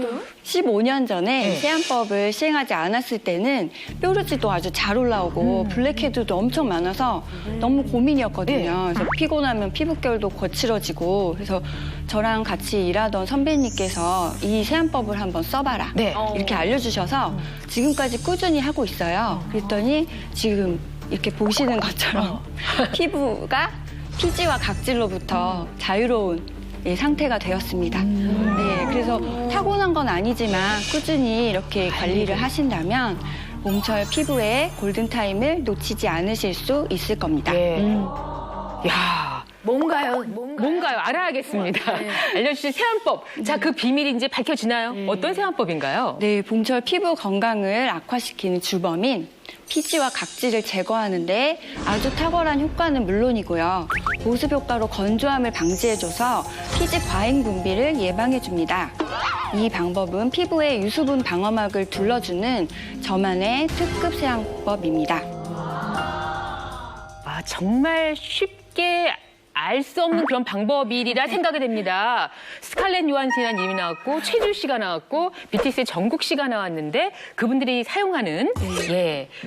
D: 15년 전에 세안법을 시행하지 않았을 때는 뾰루지도 아주 잘 올라오고 블랙헤드도 엄청 많아서 너무 고민이었거든요. 그래서 피곤하면 피부결도 거칠어지고 그래서 저랑 같이 일하던 선배님께서 이 세안법을 한번 써봐라.
A: 네.
D: 이렇게 알려주셔서 지금까지 꾸준히 하고 있어요. 그랬더니 지금 이렇게 보시는 것처럼 피부가 피지와 각질로부터 자유로운 상태가 되었습니다. 네, 그래서 타고난 건 아니지만 꾸준히 이렇게 관리를 하신다면 봄철 피부의 골든타임을 놓치지 않으실 수 있을 겁니다.
A: 야. 뭔가요? 알아야겠습니다. 알려주신 세안법. 자, 그 비밀이 이제 밝혀지나요? 어떤 세안법인가요?
D: 네, 봄철 피부 건강을 악화시키는 주범인 피지와 각질을 제거하는데 아주 탁월한 효과는 물론이고요. 보습 효과로 건조함을 방지해줘서 피지 과잉 분비를 예방해줍니다. 이 방법은 피부의 유수분 방어막을 둘러주는 저만의 특급 세안법입니다.
A: 아, 정말 쉽게 알 수 없는 그런 방법이라 생각이 됩니다. 스칼렛 요한슨님이 나왔고 최주 씨가 나왔고 BTS의 정국 씨가 나왔는데 그분들이 사용하는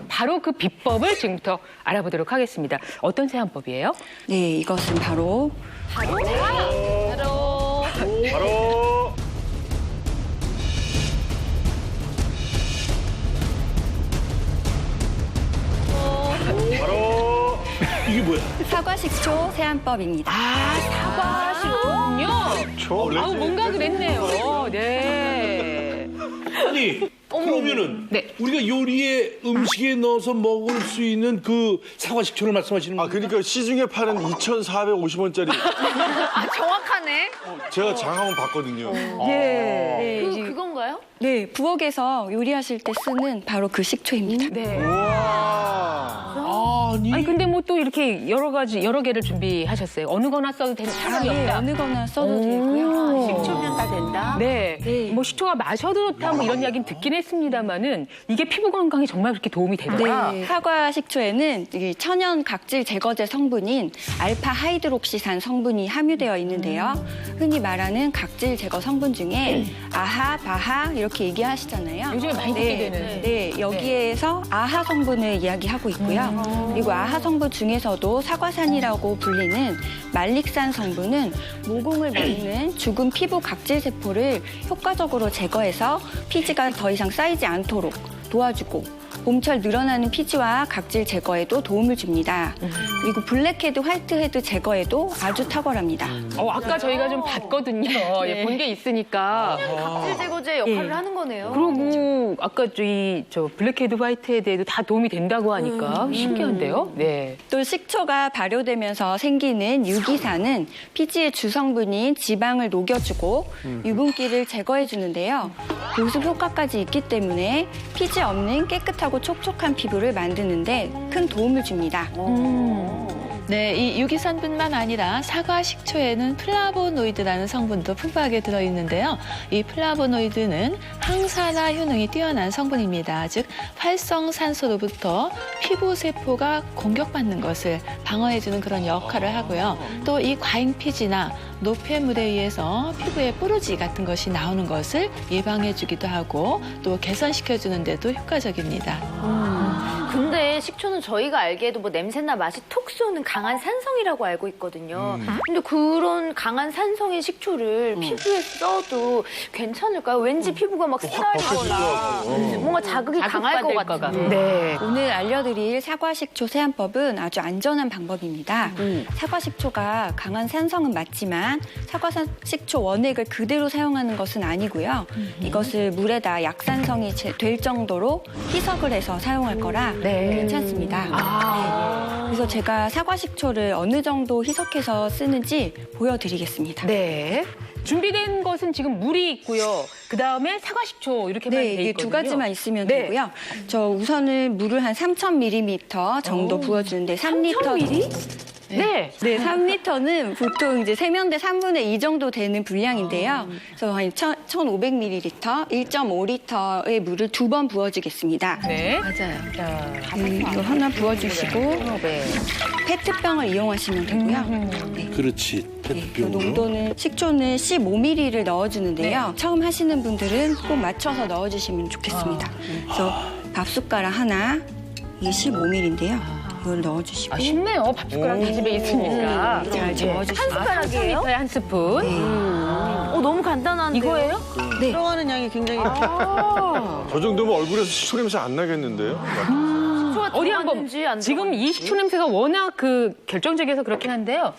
A: 바로 그 비법을 지금부터 알아보도록 하겠습니다. 어떤 세안법이에요?
D: 네, 이것은 바로
G: 이게 뭐야?
D: 사과식초 세안법입니다.
A: 사과식초군요. 아우, 뭔가 그랬네요. 네.
G: 아니 그러면은
A: 네.
G: 우리가 요리에 음식에 넣어서 먹을 수 있는 그 사과식초를 말씀하시는
J: 아
G: 거예요?
J: 그러니까 시중에 파는 2,450원짜리
F: 정확하네.
J: 제가 장하원 봤거든요.
D: 네,
F: 그건가요?
D: 네, 부엌에서 요리하실 때 쓰는 바로 그 식초입니다.
A: 네.
G: 아니
A: 아니 근데 뭐 또 이렇게 여러 개를 준비하셨어요. 어느 거나 써도 되는 사람이
D: 네,
A: 없다.
D: 어느 거나 써도 되고요.
H: 식초면 다 된다.
A: 네. 뭐 식초가 마셔도 좋다 뭐 이런 이야기는 듣긴 했습니다만은 이게 피부 건강에 정말 그렇게 도움이 되더라.
D: 네, 사과 식초에는 이 천연 각질 제거제 성분인 알파 하이드록시산 성분이 함유되어 있는데요. 흔히 말하는 각질 제거 성분 중에 아하, 바하 이렇게 얘기하시잖아요.
A: 요즘에 많이 듣게 되는.
D: 네, 여기에서 아하 성분을 이야기하고 있고요. 그리고 아하 성분 중에서도 사과산이라고 불리는 말릭산 성분은 모공을 막는 죽은 피부 각질 세포를 효과적으로 제거해서 피지가 더 이상 쌓이지 않도록 도와주고 봄철 늘어나는 피지와 각질 제거에도 도움을 줍니다. 그리고 블랙헤드, 화이트헤드 제거에도 아주 탁월합니다.
A: 아까 저희가 좀 봤거든요. 예, 본 게 있으니까.
F: 각질 제거제 역할을 하는 거네요.
A: 그리고 아까 저 블랙헤드, 화이트헤드에도 다 도움이 된다고 하니까 신기한데요. 네.
D: 또 식초가 발효되면서 생기는 유기산은 피지의 주성분인 지방을 녹여주고 유분기를 제거해 주는데요. 보습 효과까지 있기 때문에 피지 없는 깨끗하고 촉촉한 피부를 만드는데 큰 도움을 줍니다.
L: 네, 이 유기산뿐만 아니라 사과 식초에는 플라보노이드라는 성분도 풍부하게 들어있는데요. 이 플라보노이드는 항산화 효능이 뛰어난 성분입니다. 즉 활성산소로부터 피부 세포가 공격받는 것을 방어해주는 그런 역할을 하고요. 또 이 과잉 피지나 노폐물에 의해서 피부에 뽀로지 같은 것이 나오는 것을 예방해주기도 하고 또 개선시켜주는 데도 효과적입니다.
F: 근데 식초는 저희가 알기에도 뭐 냄새나 맛이 톡 쏘는 강한 산성이라고 알고 있거든요. 근데 그런 강한 산성의 식초를 피부에 써도 괜찮을까요? 왠지 피부가 막 쓰라리거나 뭔가 자극이 강할 것 같은데.
A: 네.
D: 오늘 알려드릴 사과식초 세안법은 아주 안전한 방법입니다. 사과식초가 강한 산성은 맞지만 사과식초 원액을 그대로 사용하는 것은 아니고요. 이것을 물에다 약산성이 될 정도로 희석을 해서 사용할 거라 괜찮습니다. 그래서 제가 사과식초를 어느 정도 희석해서 쓰는지 보여드리겠습니다.
A: 네. 준비된 것은 지금 물이 있고요. 그 다음에 사과식초 이렇게만 돼 있거든요.
D: 이게 두 가지만 있으면 되고요. 저 우선은 물을 한 3,000ml 정도 부어주는데 3리터.
A: 네.
D: 네, 3리터는 보통 이제 세면대 3분의 2 정도 되는 분량인데요. 그래서 한 1,500ml, 1.5리터의 물을 2번 부어주겠습니다.
A: 네.
L: 맞아요.
D: 이거 하나 부어주시고 페트병을 이용하시면 되고요.
G: 그렇지. 페트병으로.
D: 농도는 식초는 15ml를 넣어주는데요. 처음 하시는 분들은 꼭 맞춰서 넣어주시면 좋겠습니다. 그래서 밥숟가락 하나, 이게 15ml인데요. 이걸 넣어주시고.
A: 쉽네요. 밥숟가락이 집에 있으니까.
D: 잘 저어주시고.
F: 한 숟가락이에요?
A: 1리터에 한 스푼.
F: 너무 간단한데.
A: 이거예요?
E: 네. 들어가는 양이 굉장히
J: 저 정도면 얼굴에서 식초 냄새 안 나겠는데요?
A: 어디 한번. 지금 이 식초 냄새가 워낙 결정적이어서 그렇긴 한데요.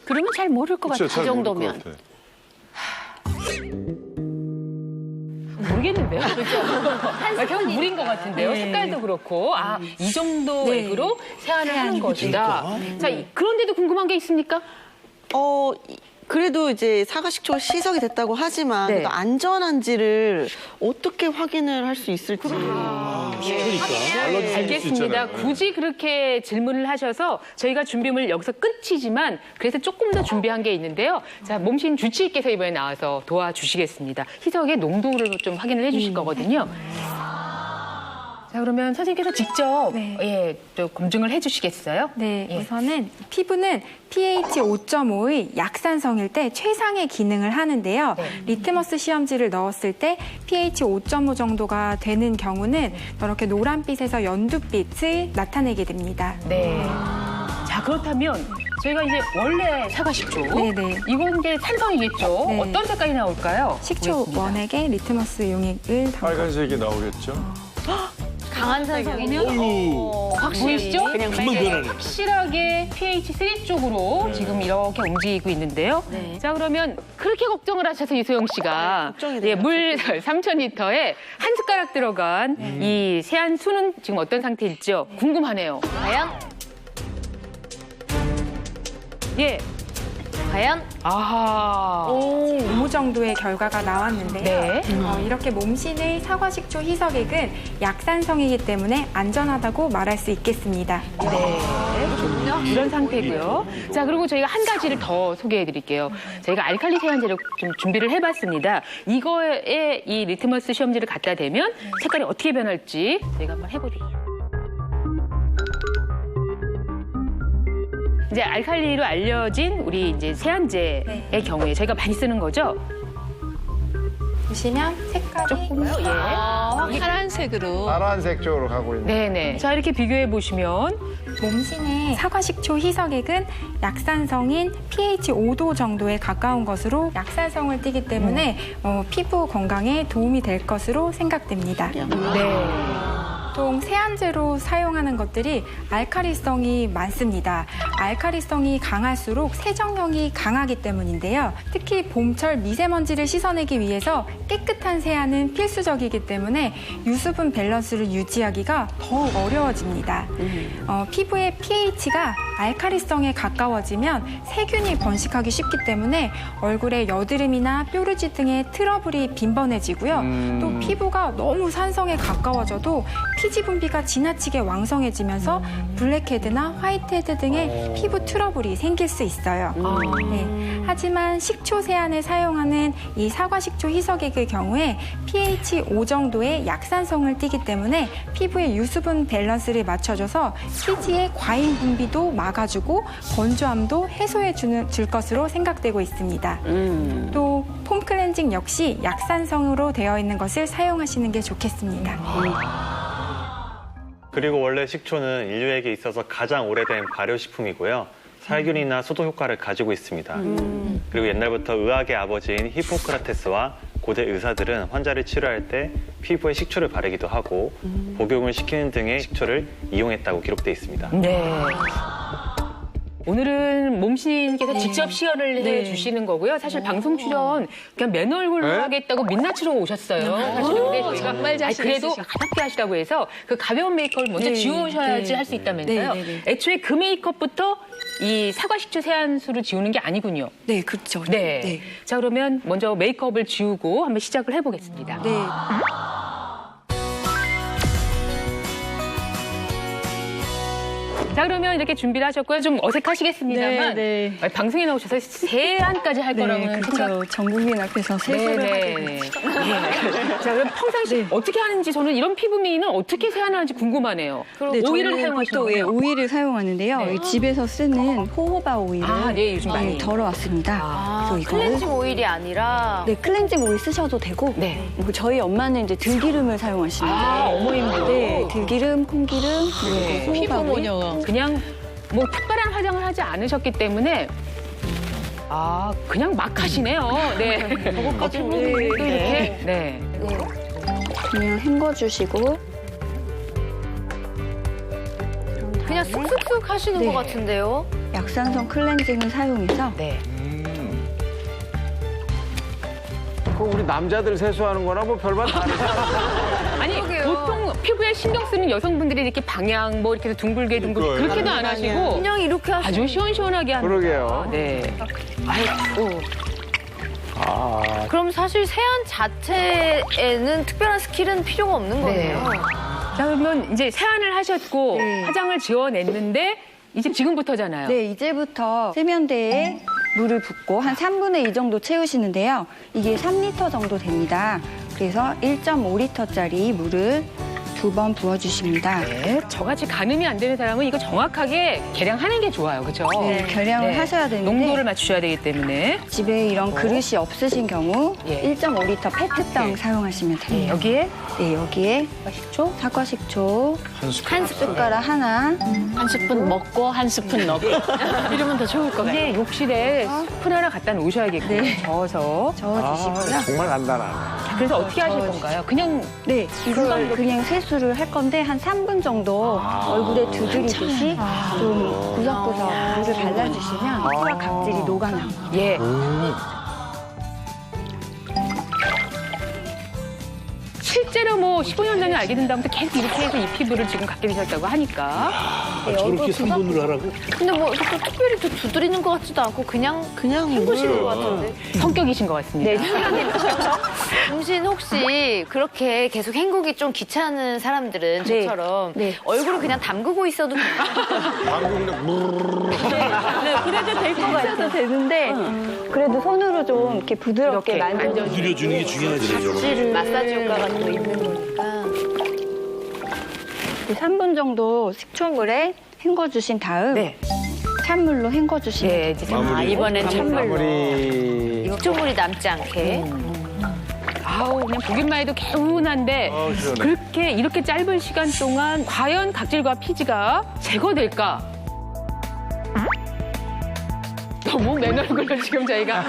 A: 그러면 잘 모를 것 같아요.
J: 잘
A: 그
J: 모를 것
A: 정도면.
J: 같아.
A: 모르겠는데요. 그렇죠? 그냥 물인 것 같은데요. 색깔도 그렇고. 이 정도 액으로 세안을 하는 것이다. 자, 그런데도 궁금한 게 있습니까?
E: 그래도 이제 사과식초 시석이 됐다고 하지만 그래도 안전한지를 어떻게 확인을 할 수 있을지.
A: 알겠습니다. 굳이 그렇게 질문을 하셔서 저희가 준비물 여기서 끝이지만 그래서 조금 더 준비한 게 있는데요. 자, 몸신 주치의께서 이번에 나와서 도와주시겠습니다. 희석의 농도를 좀 확인을 해주실 거거든요. 자, 그러면 선생님께서 직접 또 검증을 해주시겠어요?
C: 네, 우선은 피부는 pH 5.5의 약산성일 때 최상의 기능을 하는데요. 리트머스 시험지를 넣었을 때 pH 5.5 정도가 되는 경우는 이렇게 노란빛에서 연두빛을 나타내게 됩니다.
A: 네. 자, 그렇다면 저희가 이제 원래 사과식초.
C: 네네.
A: 이건 이제 산성이겠죠.
C: 네.
A: 어떤 색깔이 나올까요?
C: 식초
A: 보겠습니다.
C: 원액에 리트머스 용액을
J: 빨간색이 나오겠죠?
F: 강한 산성이면
A: 보이시죠?
G: 금방 변하네.
A: 확실하게 pH 3 쪽으로 지금 이렇게 움직이고 있는데요. 자, 그러면 그렇게 걱정을 하셔서 이소영 씨가 물 3,000리터에 한 숟가락 들어간 이 세안 수는 지금 어떤 상태일지요? 궁금하네요.
F: 과연? 과연?
A: 아하.
C: 5 정도의 결과가 나왔는데요.
A: 네.
C: 이렇게 몸신의 사과식초 희석액은 약산성이기 때문에 안전하다고 말할 수 있겠습니다.
A: 네. 이런 상태고요. 자, 그리고 저희가 한 가지를 더 소개해 드릴게요. 저희가 알칼리 세안제를 좀 준비를 해봤습니다. 이거에 이 리트머스 시험지를 갖다 대면 색깔이 어떻게 변할지 저희가 한번 해보죠. 이제 알칼리로 알려진 우리 이제 세안제의 경우에 저희가 많이 쓰는 거죠.
C: 보시면 색깔이
A: 조금
L: 파란색으로.
I: 파란색 쪽으로 가고 있는.
A: 네네. 자, 이렇게 비교해 보시면
C: 몸신의 사과식초 희석액은 약산성인 pH 5도 정도에 가까운 것으로 약산성을 띠기 때문에 피부 건강에 도움이 될 것으로 생각됩니다.
A: 네.
C: 보통 세안제로 사용하는 것들이 알칼리성이 많습니다. 알칼리성이 강할수록 세정력이 강하기 때문인데요. 특히 봄철 미세먼지를 씻어내기 위해서 깨끗한 세안은 필수적이기 때문에 유수분 밸런스를 유지하기가 더욱 어려워집니다. 피부의 pH가 알칼리성에 가까워지면 세균이 번식하기 쉽기 때문에 얼굴에 여드름이나 뾰루지 등의 트러블이 빈번해지고요. 또 피부가 너무 산성에 가까워져도 피지 분비가 지나치게 왕성해지면서 블랙헤드나 화이트헤드 등의 피부 트러블이 생길 수 있어요. 네. 하지만 식초 세안에 사용하는 이 사과식초 희석액의 경우에 pH 5 정도의 약산성을 띠기 때문에 피부의 유수분 밸런스를 맞춰줘서 피지의 과잉 분비도 막아주고 건조함도 해소해 줄 것으로 생각되고 있습니다. 또 폼 클렌징 역시 약산성으로 되어 있는 것을 사용하시는 게 좋겠습니다.
M: 그리고 원래 식초는 인류에게 있어서 가장 오래된 발효식품이고요. 살균이나 소독 효과를 가지고 있습니다. 그리고 옛날부터 의학의 아버지인 히포크라테스와 고대 의사들은 환자를 치료할 때 피부에 식초를 바르기도 하고 복용을 시키는 등의 식초를 이용했다고 기록돼 있습니다.
A: 네. 오늘은 몸신께서 직접 시연을 해주시는 거고요. 사실 방송 출연 그냥 맨 얼굴로 하겠다고 민낯으로 오셨어요. 사실은 근데 저희가
D: 정말 자신
A: 그래도
D: 있으셔.
A: 가볍게 하시라고 해서 그 가벼운 메이크업을 먼저 지우셔야지 할 수 있다면서요. 애초에 그 메이크업부터 이 사과식초 세안수로 지우는 게 아니군요.
D: 네, 그렇죠.
A: 네. 자, 그러면 먼저 메이크업을 지우고 한번 시작을 해보겠습니다.
D: 네.
A: 자, 그러면 이렇게 준비를 하셨고요. 좀 어색하시겠습니다만 방송에 나오셔서 세안까지 할 거라고는
D: 그렇죠. 전 국민 앞에서 세수를 하게 되죠.
A: 자, 그럼 평상시 어떻게 하는지 저는 이런 피부 미인은 어떻게 세안을 하는지 궁금하네요. 오일을 사용하시는 거예요?
D: 오일을 사용하는데요. 집에서 쓰는 호호바 오일을
A: 요즘 많이
D: 덜어왔습니다. 그래서 이거를
F: 클렌징 오일이 아니라
D: 클렌징 오일 쓰셔도 되고 뭐 저희 엄마는 이제 들기름을 사용하시는데
A: 어머님도
D: 들기름, 콩기름, 그리고 호호바 오일.
A: 그냥 뭐 특별한 화장을 하지 않으셨기 때문에 그냥 막 하시네요. 네. 저거까지 이렇게
D: 그냥 헹궈주시고
F: 그냥 쑥쑥쑥 하시는 것 같은데요.
D: 약산성 클렌징을 사용해서
I: 그 우리 남자들 세수하는 거나 뭐 별반 다르지 않아요.
A: 아니 보통 피부에 신경 쓰는 여성분들이 이렇게 방향 뭐 이렇게 둥글게 그렇게도 안 하시고
F: 그냥 이렇게
A: 아주 시원시원하게 하는
I: 그러게요.
A: 네. 아이고.
F: 그럼 사실 세안 자체에는 특별한 스킬은 필요가 없는 거네요.
A: 자, 그러면 이제 세안을 하셨고 화장을 지워냈는데 이제 지금부터잖아요.
D: 네, 이제부터 세면대에 물을 붓고 한 3분의 2 정도 채우시는데요. 이게 3리터 정도 됩니다. 그래서 1.5리터짜리 물을 2번 부어주십니다.
A: 네, 저같이 가늠이 안 되는 사람은 이거 정확하게 계량하는 게 좋아요. 그렇죠?
D: 네, 계량을 하셔야 되는데
A: 농도를 맞추셔야 되기 때문에
D: 집에 이런 그릇이 없으신 경우 1.5리터 페트병 사용하시면 됩니다.
A: 여기에
D: 여기에 사과식초 한 숟가락 하나
H: 한 스푼 먹고 한 스푼 넣고 이러면 더 좋을 것 같아요.
A: 이제 욕실에 스푼 하나 갖다 놓으셔야겠고요.
D: 저어주시고요.
I: 정말 간단하네.
A: 그래서 어떻게 하실 건가요? 그냥
D: 이걸 그냥 세수를 할 건데 한 3분 정도 얼굴에 두드리듯이 좀 구석구석 물을 발라주시면 피와 각질이 녹아나요.
A: 실제로 뭐 15년 전에 알게 된 다음부터 계속 이렇게 해서 이 피부를 지금 갖게 되셨다고 하니까.
G: 저렇게 3분으로 하라고?
F: 근데 뭐 이렇게 특별히 또 두드리는 것 같지도 않고 그냥 헹구시는 것 같은데.
A: 성격이신 것 같습니다.
F: 당신 혹시 그렇게 계속 헹구기 좀 귀찮은 사람들은 저처럼 얼굴을 그냥 담그고 있어도
D: 그래도 될 것 같아서 되는데 그래도 손으로 좀 이렇게 부드럽게 만져주시고
G: 두드려주는 게 중요하지.
F: 마사지 효과가 또 있는 거니까.
D: 3분 정도 식초물에 헹궈주신 다음 찬물로 헹궈주시면 돼요.
H: 이번엔 찬물로.
F: 식초물이 남지 않게.
A: 그냥 보기만 해도 개운한데 그렇게 이렇게 짧은 시간 동안 과연 각질과 피지가 제거될까? 너무 맨 얼굴로 지금 저희가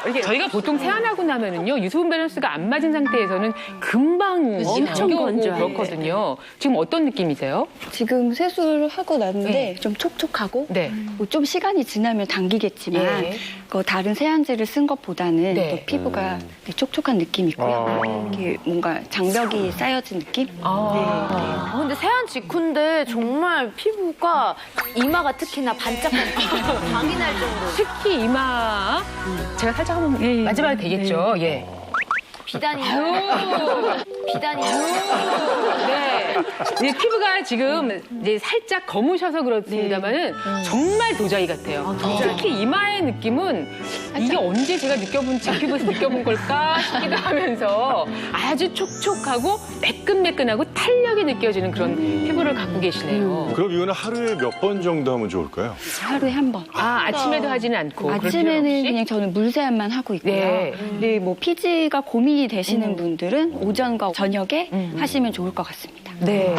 A: 이렇게 저희가 보통 세안하고 나면은요 유수분 밸런스가 안 맞은 상태에서는 금방
D: 엄청
A: 오고
D: 건조해요.
A: 그렇거든요. 지금 어떤 느낌이세요?
D: 지금 세수를 하고 났는데
A: 네.
D: 좀 촉촉하고
A: 네.
D: 뭐좀 시간이 지나면 당기겠지만
A: 예.
D: 그 다른 세안제를 쓴 것보다는
A: 네.
D: 더 피부가 촉촉한 느낌이 있고요. 이렇게 뭔가 장벽이 쌓여진 느낌?
F: 근데 세안 직후인데 정말 피부가 이마가 특히나 반짝반짝 광이 날 정도.
A: 특히 이마 제가 살짝 한번 만져봐도 되겠죠? 예.
F: 비단이. 비단이.
A: 네. 이 피부가 지금 이제 살짝 거무셔서 그렇습니다만은 정말 도자기 같아요. 특히 이마의 느낌은 이게 언제 제가 제 피부에서 느껴본 걸까 싶기도 하면서 아주 촉촉하고 매끈매끈하고 탄력이 느껴지는 그런 피부를 갖고 계시네요.
J: 그럼 이거는 하루에 몇 번 정도 하면 좋을까요?
D: 하루에 한 번.
A: 아침에도 하지는 않고. 그럴 필요는
D: 아침에는
A: 없이?
D: 그냥 저는 물세안만 하고 있고요.
A: 네.
D: 근데 뭐 피지가 고민이 되시는 분들은 오전과 저녁에 하시면 좋을 것 같습니다.
A: 네.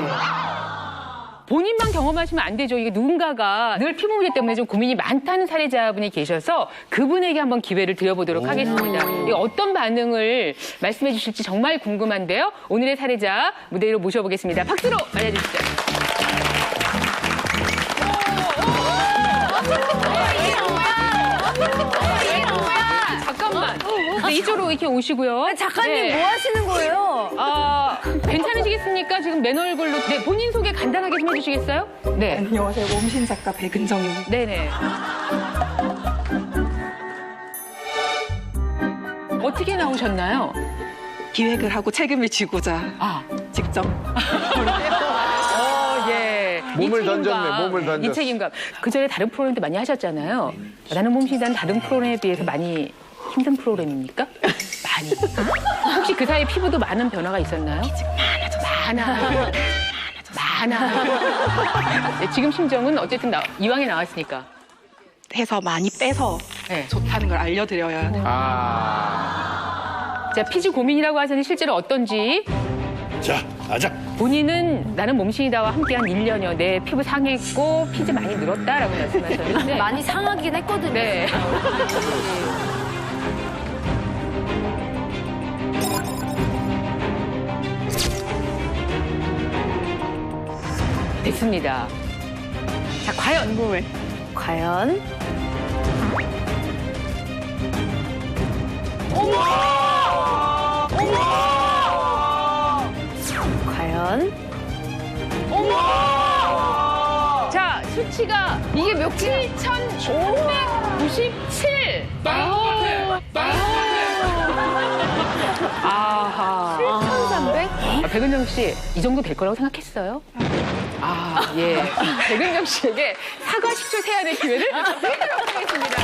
A: 본인만 경험하시면 안 되죠. 이게 누군가가 늘 피부 문제 때문에 좀 고민이 많다는 사례자분이 계셔서 그분에게 한번 기회를 드려보도록 하겠습니다. 이게 어떤 반응을 말씀해 주실지 정말 궁금한데요. 오늘의 사례자 무대로 모셔보겠습니다. 박수로 맞아주시죠. 잠깐만. 네, 이쪽으로 이렇게 오시고요.
F: 작가님
A: 네.
F: 뭐 하시는 거예요?
A: 괜찮으시겠습니까? 지금 맨 얼굴로. 네, 본인 소개 간단하게 좀 해주시겠어요? 네.
C: 안녕하세요. 몸신 작가 백은정입니다.
A: 네네. 어떻게 나오셨나요?
C: 기획을 하고 책임을 지고자 직접
A: 예.
I: 몸을
A: 이 책임감,
I: 던졌네, 몸을 던졌어.
A: 이 책임감. 그 전에 다른 프로그램도 많이 하셨잖아요. 나는 몸신다는 다른 프로그램에 비해서 많이 힘든 프로그램입니까? 많이. 혹시 그 사이 피부도 많은 변화가 있었나요? 많아. 네, 지금 심정은 어쨌든 이왕에 나왔으니까.
C: 해서 많이 빼서
A: 네.
C: 좋다는 걸 알려드려야 돼요.
A: 자, 피지 고민이라고 하서는 실제로 어떤지.
G: 자, 아자.
A: 본인은 나는 몸신이다와 함께한 1년여 내 피부 상했고 피지 많이 늘었다라고 말씀하셨는데
F: 많이 상하긴 했거든요.
A: 네. 됐습니다. 자, 과연
F: 과연? 과연?
A: 자, 수치가 이게 몇 7,597. 아하.
F: 7,300?
A: 백은정 씨, 이 정도 될 거라고 생각했어요? 예. 백은정 씨에게 사과 10초 세안의 기회를 드리도록 하겠습니다.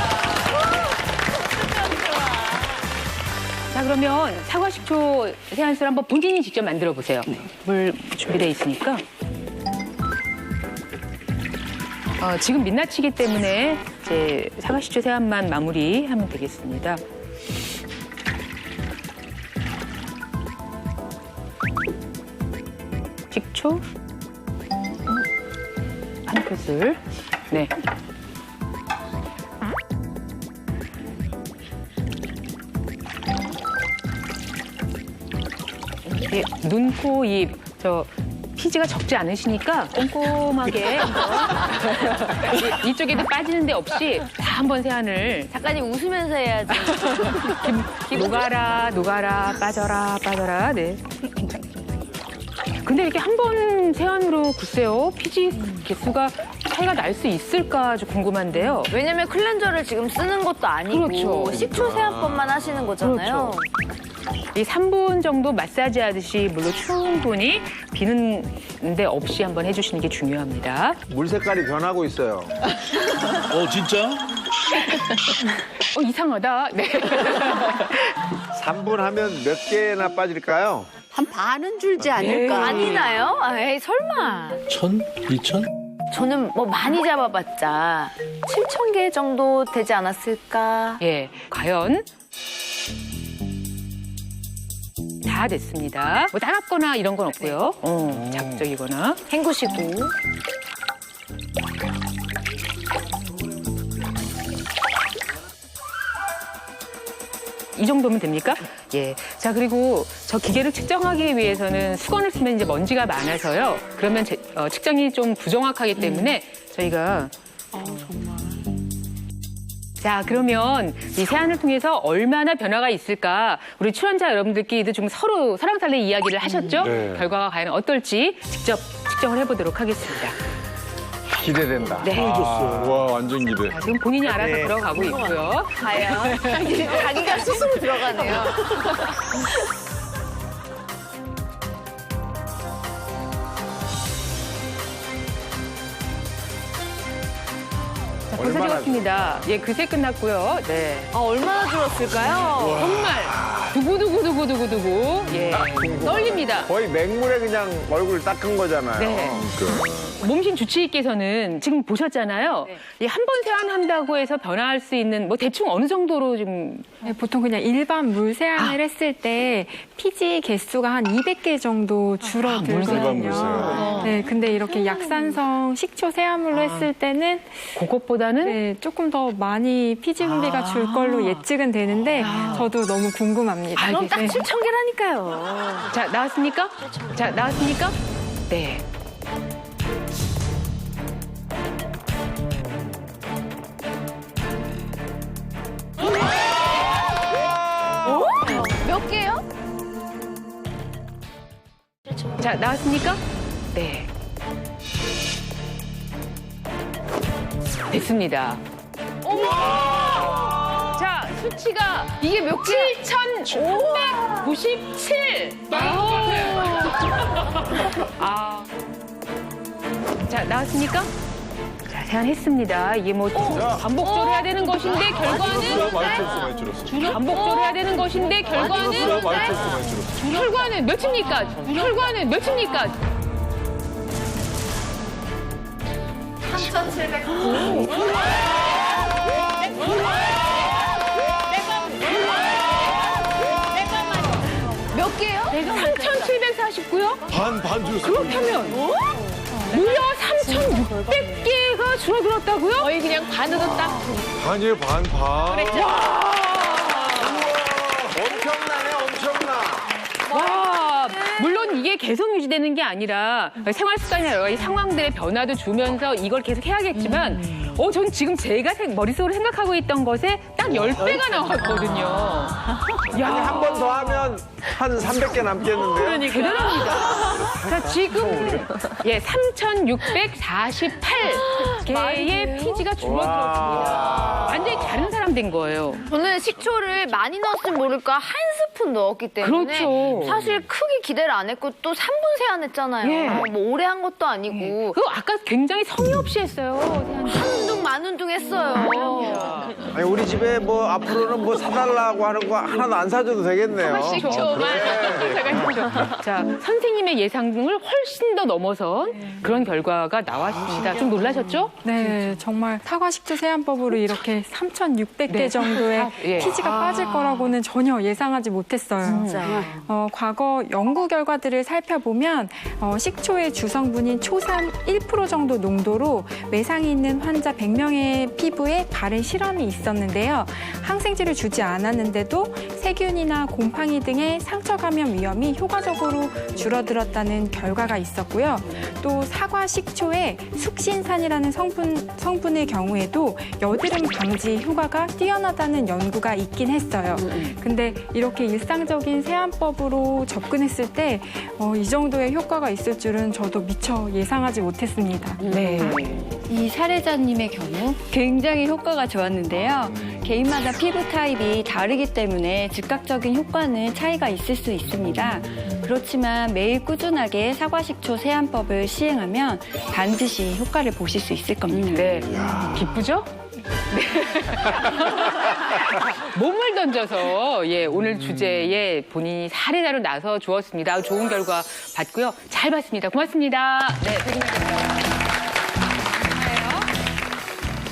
A: 자, 그러면 사과 10초 세안수를 한번 본인이 직접 만들어 보세요. 물 준비되어 있으니까. 지금 민낯이기 때문에 이제 사과 10초 세안만 마무리하면 되겠습니다. 식초 한 큰술. 네. 눈, 코, 입, 피지가 적지 않으시니까 꼼꼼하게 한번 이쪽에도 빠지는 데 없이 다 한번 세안을.
F: 작가님 웃으면서 해야지.
A: 녹아라, 빠져라. 네. 근데 이렇게 한 번 세안으로 글쎄요, 피지 개수가 차이가 날 수 있을까 아주 궁금한데요.
F: 왜냐면 클렌저를 지금 쓰는 것도 아니고
A: 그렇죠.
F: 식초 세안법만 하시는 거잖아요.
A: 이 3분 정도 마사지 하듯이 물로 충분히 비는 데 없이 한번 해주시는 게 중요합니다.
I: 물 색깔이 변하고 있어요.
G: 진짜?
A: 이상하다. 네.
I: 3분 하면 몇 개나 빠질까요?
H: 한 반은 줄지 않을까?
F: 아니나요? 에이, 설마.
G: 1,000? 2,000?
F: 저는 뭐 많이 잡아봤자 7,000개 정도 되지 않았을까?
A: 예, 과연 다 됐습니다. 뭐 따갑거나 이런 건 없고요. 자극적이거나.
F: 헹구시고.
A: 이 정도면 됩니까? 예. 자, 그리고 저 기계를 측정하기 위해서는 수건을 쓰면 이제 먼지가 많아서요. 그러면 측정이 좀 부정확하기 때문에 저희가
H: 정말.
A: 자, 그러면 이 세안을 통해서 얼마나 변화가 있을까? 우리 출연자 여러분들끼리도 좀 서로 설왕설래 이야기를 하셨죠?
J: 네.
A: 결과가 과연 어떨지 직접 측정을 해보도록 하겠습니다.
I: 기대된다.
A: 네.
J: 와, 완전 기대.
A: 자, 지금 본인이 알아서 들어가고 있고요.
F: 과연 자기가 스스로 들어가네요.
A: 자, 벌써 들었습니다. 예, 그새 끝났고요. 네.
F: 얼마나 줄었을까요?
A: 정말 두구두구두구두구두구. 예, 떨립니다.
I: 거의 맹물에 그냥 얼굴 닦은 거잖아요.
A: 네. 몸신 주치의께서는 지금 보셨잖아요. 이 한 번 세안한다고 해서 변화할 수 있는 뭐 대충 어느 정도로 지금
C: 네, 보통 그냥 일반 물 세안을 했을 때 피지 개수가 한 200개 정도
J: 일반 물
C: 줄어들거든요.
J: 세안.
C: 네, 근데 이렇게 약산성 식초 세안물로 했을 때는
A: 그것보다는
C: 네, 조금 더 많이 피지 분비가 줄 걸로 예측은 되는데 저도 너무 궁금합니다.
F: 그럼 딱
C: 네.
F: 7,000개라니까요.
A: 자, 나왔습니까? 자, 나왔습니까? 네.
F: 몇 개요?
A: 자, 나왔습니까? 네. 됐습니다. 어머! 자, 수치가
F: 이게 몇 개?
A: 7,597! 아. 자, 나왔습니까? 자, 세안했습니다. 이게 뭐 반복적으로 해야 되는 것인데 결과는
J: 많이 줄었어.
A: 반복적으로 해야 되는 것인데 결과는
J: 많이 줄었어.
A: 결과는 몇입니까? 결과는 몇입니까?
F: 3,700. 몇 개요?
A: 3,749요?
J: 반 줄었어.
A: 그렇다면 무려 3,600개가 줄어들었다고요?
F: 거의 그냥 반으로 딱.
J: 반이에요, 반.
I: 엄청나네, 엄청나.
A: 와, 물론 이게 계속 유지되는 게 아니라 생활 습관이나 여러 가지 상황들의 변화도 주면서 이걸 계속 해야겠지만 전 지금 제가 머릿속으로 생각하고 있던 것에 딱 10배가 나왔거든요.
I: 아니, 한 번 더 하면 한 300개 남겠는데요?
A: 대단합니다. 자, 지금 3,648개의 피지가 줄어들었습니다. 완전히 다른 사람 된 거예요.
F: 저는 식초를 많이 넣었으면 모를까 한 스푼 넣었기 때문에
A: 그렇죠.
F: 사실 크게 기대를 안 했고 또 3분 세안했잖아요.
A: 예.
F: 뭐 오래 한 것도 아니고
A: 그거 아까 굉장히 성의 없이 했어요.
F: 한둥 만운둥 했어요.
I: 아니, 우리 집에 뭐 앞으로는 뭐 사달라고 하는 거 하나도 안 사줘도 되겠네요.
A: 자, 선생님의 예상을 훨씬 더 넘어선 그런 결과가 나왔습니다. 좀 놀라셨죠?
C: 네, 정말 사과 식초 세안법으로 이렇게 3,600개
A: 네.
C: 정도의
A: 예.
C: 피지가 빠질 거라고는 전혀 예상하지 못했어요. 과거 연구 결과들을 살펴보면 식초의 주성분인 초산 1% 정도 농도로 외상이 있는 환자 100명의 피부에 바른 실험이 있었는데요. 항생제를 주지 않았는데도 세균이나 곰팡이 등의 상처 감염 위험이 효과적으로 줄어들었다는 결과가 있었고요. 또 사과 식초에 숙신산이라는 성분의 경우에도 여드름 방지 효과가 뛰어나다는 연구가 있긴 했어요. 근데 이렇게 일상적인 세안법으로 접근했을 때 이 정도의 효과가 있을 줄은 저도 미처 예상하지 못했습니다.
A: 네.
D: 이 사례자님의 경우 굉장히 효과가 좋았는데요. 개인마다 피부 타입이 다르기 때문에 즉각적인 효과는 차이가 있을 수 있습니다. 그렇지만 매일 꾸준하게 사과식초 세안법을 시행하면 반드시 효과를 보실 수 있을 겁니다.
A: 네. 기쁘죠? 네. 몸을 던져서 오늘 주제에 본인이 사례자로 나서 주었습니다. 좋은 결과 봤고요. 잘 봤습니다. 고맙습니다. 네,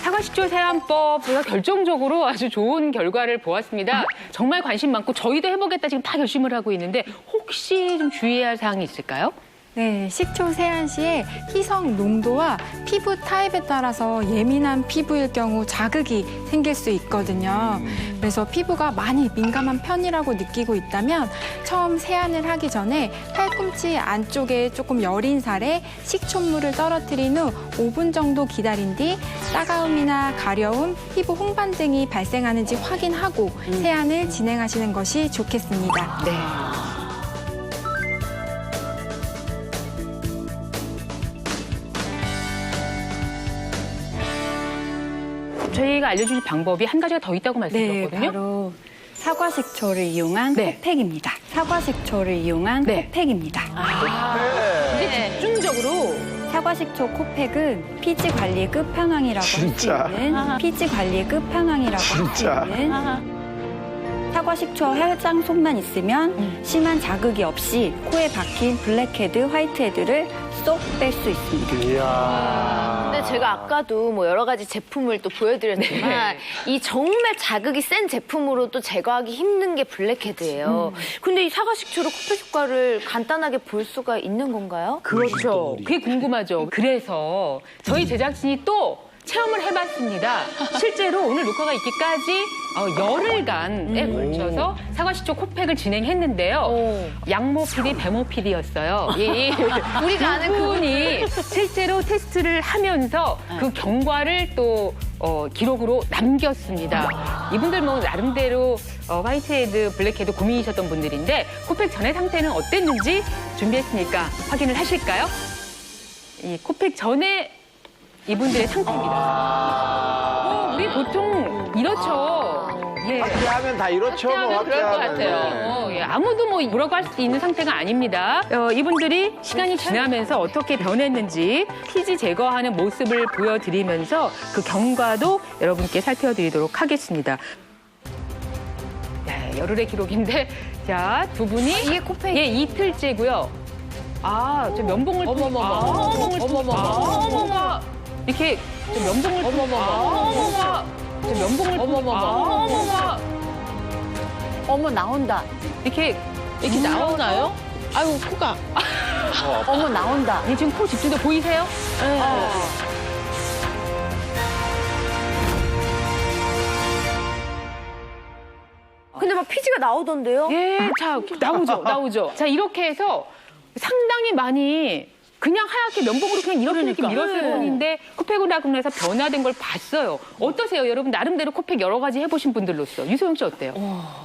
A: 사과식초 세안법 제가 결정적으로 아주 좋은 결과를 보았습니다. 정말 관심 많고 저희도 해보겠다 지금 다 결심을 하고 있는데 혹시 좀 주의해야 할 사항이 있을까요?
C: 네, 식초 세안 시에 희석 농도와 피부 타입에 따라서 예민한 피부일 경우 자극이 생길 수 있거든요. 그래서 피부가 많이 민감한 편이라고 느끼고 있다면 처음 세안을 하기 전에 팔꿈치 안쪽에 조금 여린 살에 식초물을 떨어뜨린 후 5분 정도 기다린 뒤 따가움이나 가려움, 피부 홍반 등이 발생하는지 확인하고 세안을 진행하시는 것이 좋겠습니다.
A: 네. 저희가 알려주실 방법이 한 가지가 더 있다고 말씀드렸거든요.
D: 네, 바로 사과식초를 이용한 코팩입니다. 사과식초를 이용한 코팩입니다.
A: 이제 집중적으로
D: 사과식초 코팩은 피지 관리의 끝판왕이라고 할 수
I: 진짜?
D: 있는 피지 관리의 끝판왕이라고 할 수 있는 사과식초 화장솜만 있으면 심한 자극이 없이 코에 박힌 블랙헤드, 화이트헤드를 쏙 뺄 수 있습니다.
F: 근데 제가 아까도 뭐 여러 가지 제품을 또 보여드렸지만 이 정말 자극이 센 제품으로도 제거하기 힘든 게 블랙헤드예요. 근데 이 사과식초로 코팩 효과를 간단하게 볼 수가 있는 건가요?
A: 그렇죠. 그게 궁금하죠. 그래서 저희 제작진이 또 체험을 해봤습니다. 실제로 오늘 녹화가 있기까지 열흘간에 걸쳐서 사과식초 코팩을 진행했는데요. 양모 PD, 배모 PD였어요.
F: 우리가 아는
A: 그분이 실제로 테스트를 하면서 그 경과를 또 기록으로 남겼습니다. 이분들 뭐 나름대로 화이트헤드, 블랙헤드 고민이셨던 분들인데 코팩 전의 상태는 어땠는지 준비했으니까 확인을 하실까요? 이 코팩 전에 이분들의 상태입니다. 우리 보통 이렇죠. 예.
I: 확대하면 다 이렇죠.
A: 확대하면 그럴 것 같아요. 예, 아무도 뭐 뭐라고 할 수 있는 상태가 아닙니다. 이분들이 시간이 지나면서 어떻게 변했는지 피지 제거하는 모습을 보여드리면서 그 경과도 여러분께 살펴드리도록 하겠습니다. 네, 열흘의 기록인데 자, 두 분이
F: 이게 코팩?
A: 예, 이틀째고요. 저 면봉을 어머머머 이렇게 좀 면봉을
H: 어머 나온다.
A: 이렇게 나오나요?
H: 아유 코가. 어머 나온다.
A: 네, 지금 코 집중도 보이세요?
F: 근데 막 피지가 나오던데요?
A: 예, 자 나오죠. 자 이렇게 해서 상당히 많이 그냥 하얗게 면봉으로 그냥 이렇게 밀었을 뿐인데 코팩을 하고 나서 변화된 걸 봤어요. 어떠세요? 여러분 나름대로 코팩 여러 가지 해보신 분들로서. 유소영 씨 어때요?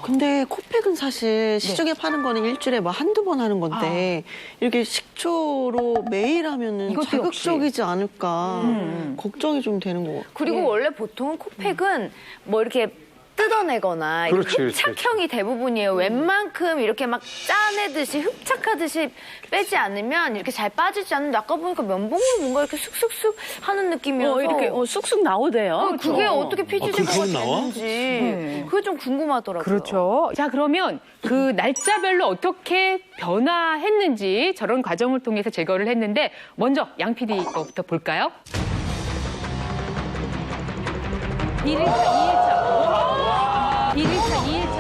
E: 근데 코팩은 사실 시중에 파는 거는 일주일에 뭐 한두 번 하는 건데 이렇게 식초로 매일 하면은
A: 이것도
E: 자극적이지 않을까 걱정이 좀 되는 거 같아요.
F: 그리고 원래 보통은 코팩은 뭐 이렇게 뜯어내거나
I: 그렇지,
F: 이렇게 흡착형이 대부분이에요. 웬만큼 이렇게 막 짜내듯이 흡착하듯이 빼지 않으면 이렇게 잘 빠지지 않는데 아까 보니까 면봉으로 뭔가 이렇게 쑥쑥쑥 하는 느낌이어서
H: 이렇게 쑥쑥 나오대요.
F: 그게 어떻게 피지 제거가
G: 그렇게 나와?
F: 되는지 그게 좀 궁금하더라고요.
A: 그렇죠. 자, 그러면 그 날짜별로 어떻게 변화했는지 저런 과정을 통해서 제거를 했는데 먼저 양 PD 거부터 볼까요? 1일차, 2일차. 1일차, 2일차.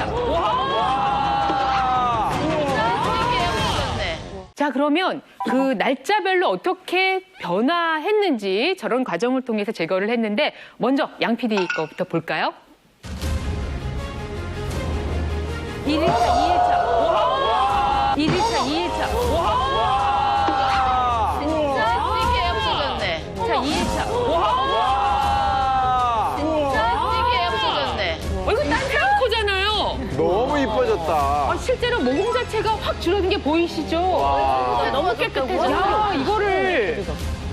A: 자, 그러면 그 날짜별로 어떻게 변화했는지 저런 과정을 통해서 제거를 했는데 먼저 양 PD 거부터 볼까요? 1일차, 2일차. 1일차, 2일차.
F: 진짜 세게 없어졌네.
A: 자, 2일차.
F: 진짜 세게 없어졌네.
A: 이거 딴사람 코잖아요.
I: 너무 이뻐졌다.
A: 실제로 모공 자체가 확 줄어든 게 보이시죠?
F: 너무 깨끗해졌어.
A: 야, 이거를.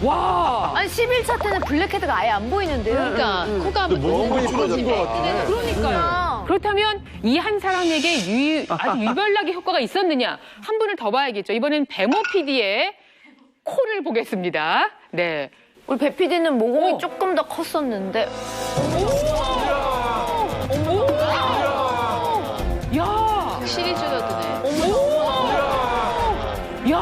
A: 와.
F: 아니 11차 때는 블랙헤드가 아예 안 보이는데요.
L: 그러니까 코가
I: 너무 이뻐졌다.
A: 그러니까요. 그렇다면 이 한 사람에게 아주 유별나게 효과가 있었느냐? 한 분을 더 봐야겠죠. 이번엔 배모 PD의 코를 보겠습니다. 네.
F: 우리 배 PD는 모공이 조금 더 컸었는데.
A: 야.
L: 확실히 줄어드네.
A: 야.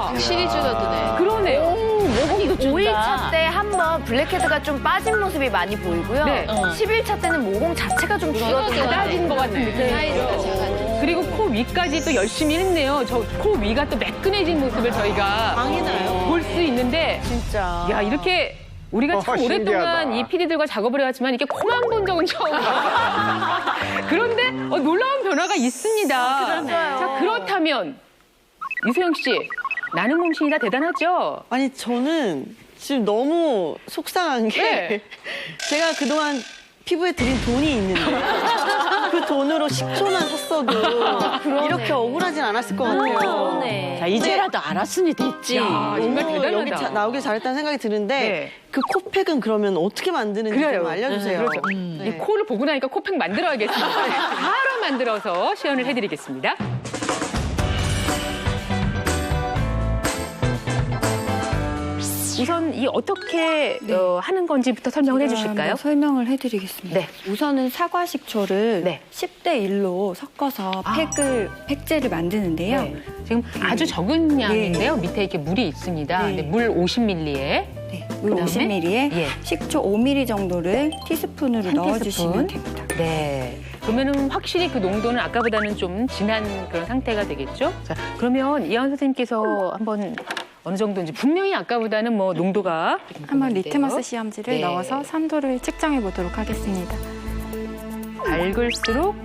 L: 확실히 줄어드네.
A: 그러네요.
F: 모공도 5일차 때 한번 블랙헤드가 좀 빠진 모습이 많이 보이고요.
A: 네.
F: 11차 때는 모공 자체가 좀 줄어든
A: 작아진 것 같은 느낌이
L: 사이즈가 작아졌어.
A: 그리고 코 위까지 또 열심히 했네요. 저 코 위가 또 매끈해진 모습을 저희가
E: 광이나요?
A: 볼 수 있는데
F: 진짜.
A: 야 이렇게 우리가 참 오랫동안
I: 신기하다.
A: 이 PD들과 작업을 해왔지만 이렇게 코만 본 적은 처음이에요. 그런데 놀라운 변화가 있습니다. 자 그렇다면 이소영 씨 나는 몸신이다 대단하죠?
E: 아니 저는 지금 너무 속상한 게
A: 네.
E: 제가 그동안 피부에 들인 돈이 있는데 그 돈으로 식초만 샀어도 이렇게 억울하진 않았을 것 같아요.
F: 그러네.
H: 자, 이제라도 알았으니 됐지.
A: 야, 정말
E: 너무
A: 대단하다.
E: 여기 나오길 잘했다는 생각이 드는데
A: 네.
E: 그 코팩은 그러면 어떻게 만드는지 좀 알려주세요.
A: 그렇죠. 이 코를 보고 나니까 코팩 만들어야겠습니다. 바로 만들어서 시연을 해드리겠습니다. 우선 이 어떻게 하는 건지부터 설명을 해주실까요?
D: 설명을 해드리겠습니다.
A: 네.
D: 우선은 사과 식초를
A: 네.
D: 10대 1로 섞어서 팩제를 만드는데요.
A: 네. 지금 아주 적은 양인데요. 밑에 이렇게 물이 있습니다.
D: 네.
A: 네, 물 50ml에
D: 네, 물
A: 그다음에?
D: 50ml에
A: 예.
D: 식초 5ml 정도를 티스푼으로
A: 한
D: 넣어주시면
A: 티스푼.
D: 됩니다.
A: 네. 그러면은 확실히 그 농도는 아까보다는 좀 진한 그런 상태가 되겠죠? 자, 그러면 이하원 선생님께서 한번 어느 정도인지 분명히 아까보다는 뭐 농도가
C: 한번
A: 궁금한데요.
C: 리트머스 시험지를
A: 네.
C: 넣어서 산도를 측정해 보도록 하겠습니다.
A: 밝을수록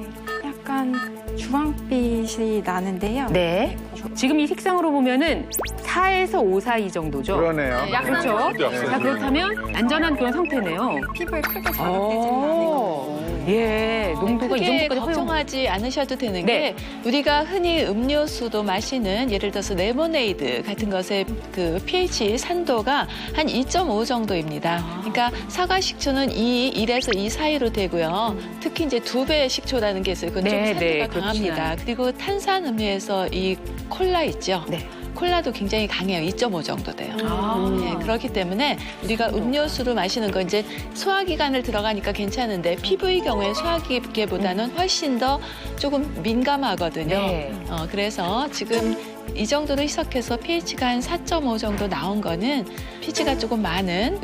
C: 약간 주황빛이 나는데요.
A: 네. 지금 이 색상으로 보면은 4에서 5 사이 정도죠.
I: 그러네요.
A: 그렇죠. 자, 그렇다면 안전한 그런 상태네요.
C: 피부에 크게 자극되지는 않을 거고.
A: 예, 농도가 이
L: 크게
A: 정도까지
L: 걱정하지 않으셔도 되는
A: 네.
L: 게 우리가 흔히 음료수도 마시는 예를 들어서 레모네이드 같은 것의 그 pH 산도가 한 2.5 정도입니다. 그러니까 사과 식초는 1에서 2 사이로 되고요. 특히 이제 2배 식초라는 게 있어요. 그건 좀
A: 네,
L: 산도가
A: 네,
L: 강합니다.
A: 그렇지만.
L: 그리고 탄산 음료에서 이 콜라 있죠.
A: 네.
L: 콜라도 굉장히 강해요. 2.5 정도 돼요.
A: 아.
L: 네, 그렇기 때문에 우리가 음료수로 마시는 건 이제 소화기관을 들어가니까 괜찮은데 피부의 경우에 소화기계보다는 훨씬 더 조금 민감하거든요.
A: 네.
L: 그래서 지금 이 정도로 희석해서 pH가 한 4.5 정도 나온 거는 피지가 조금 많은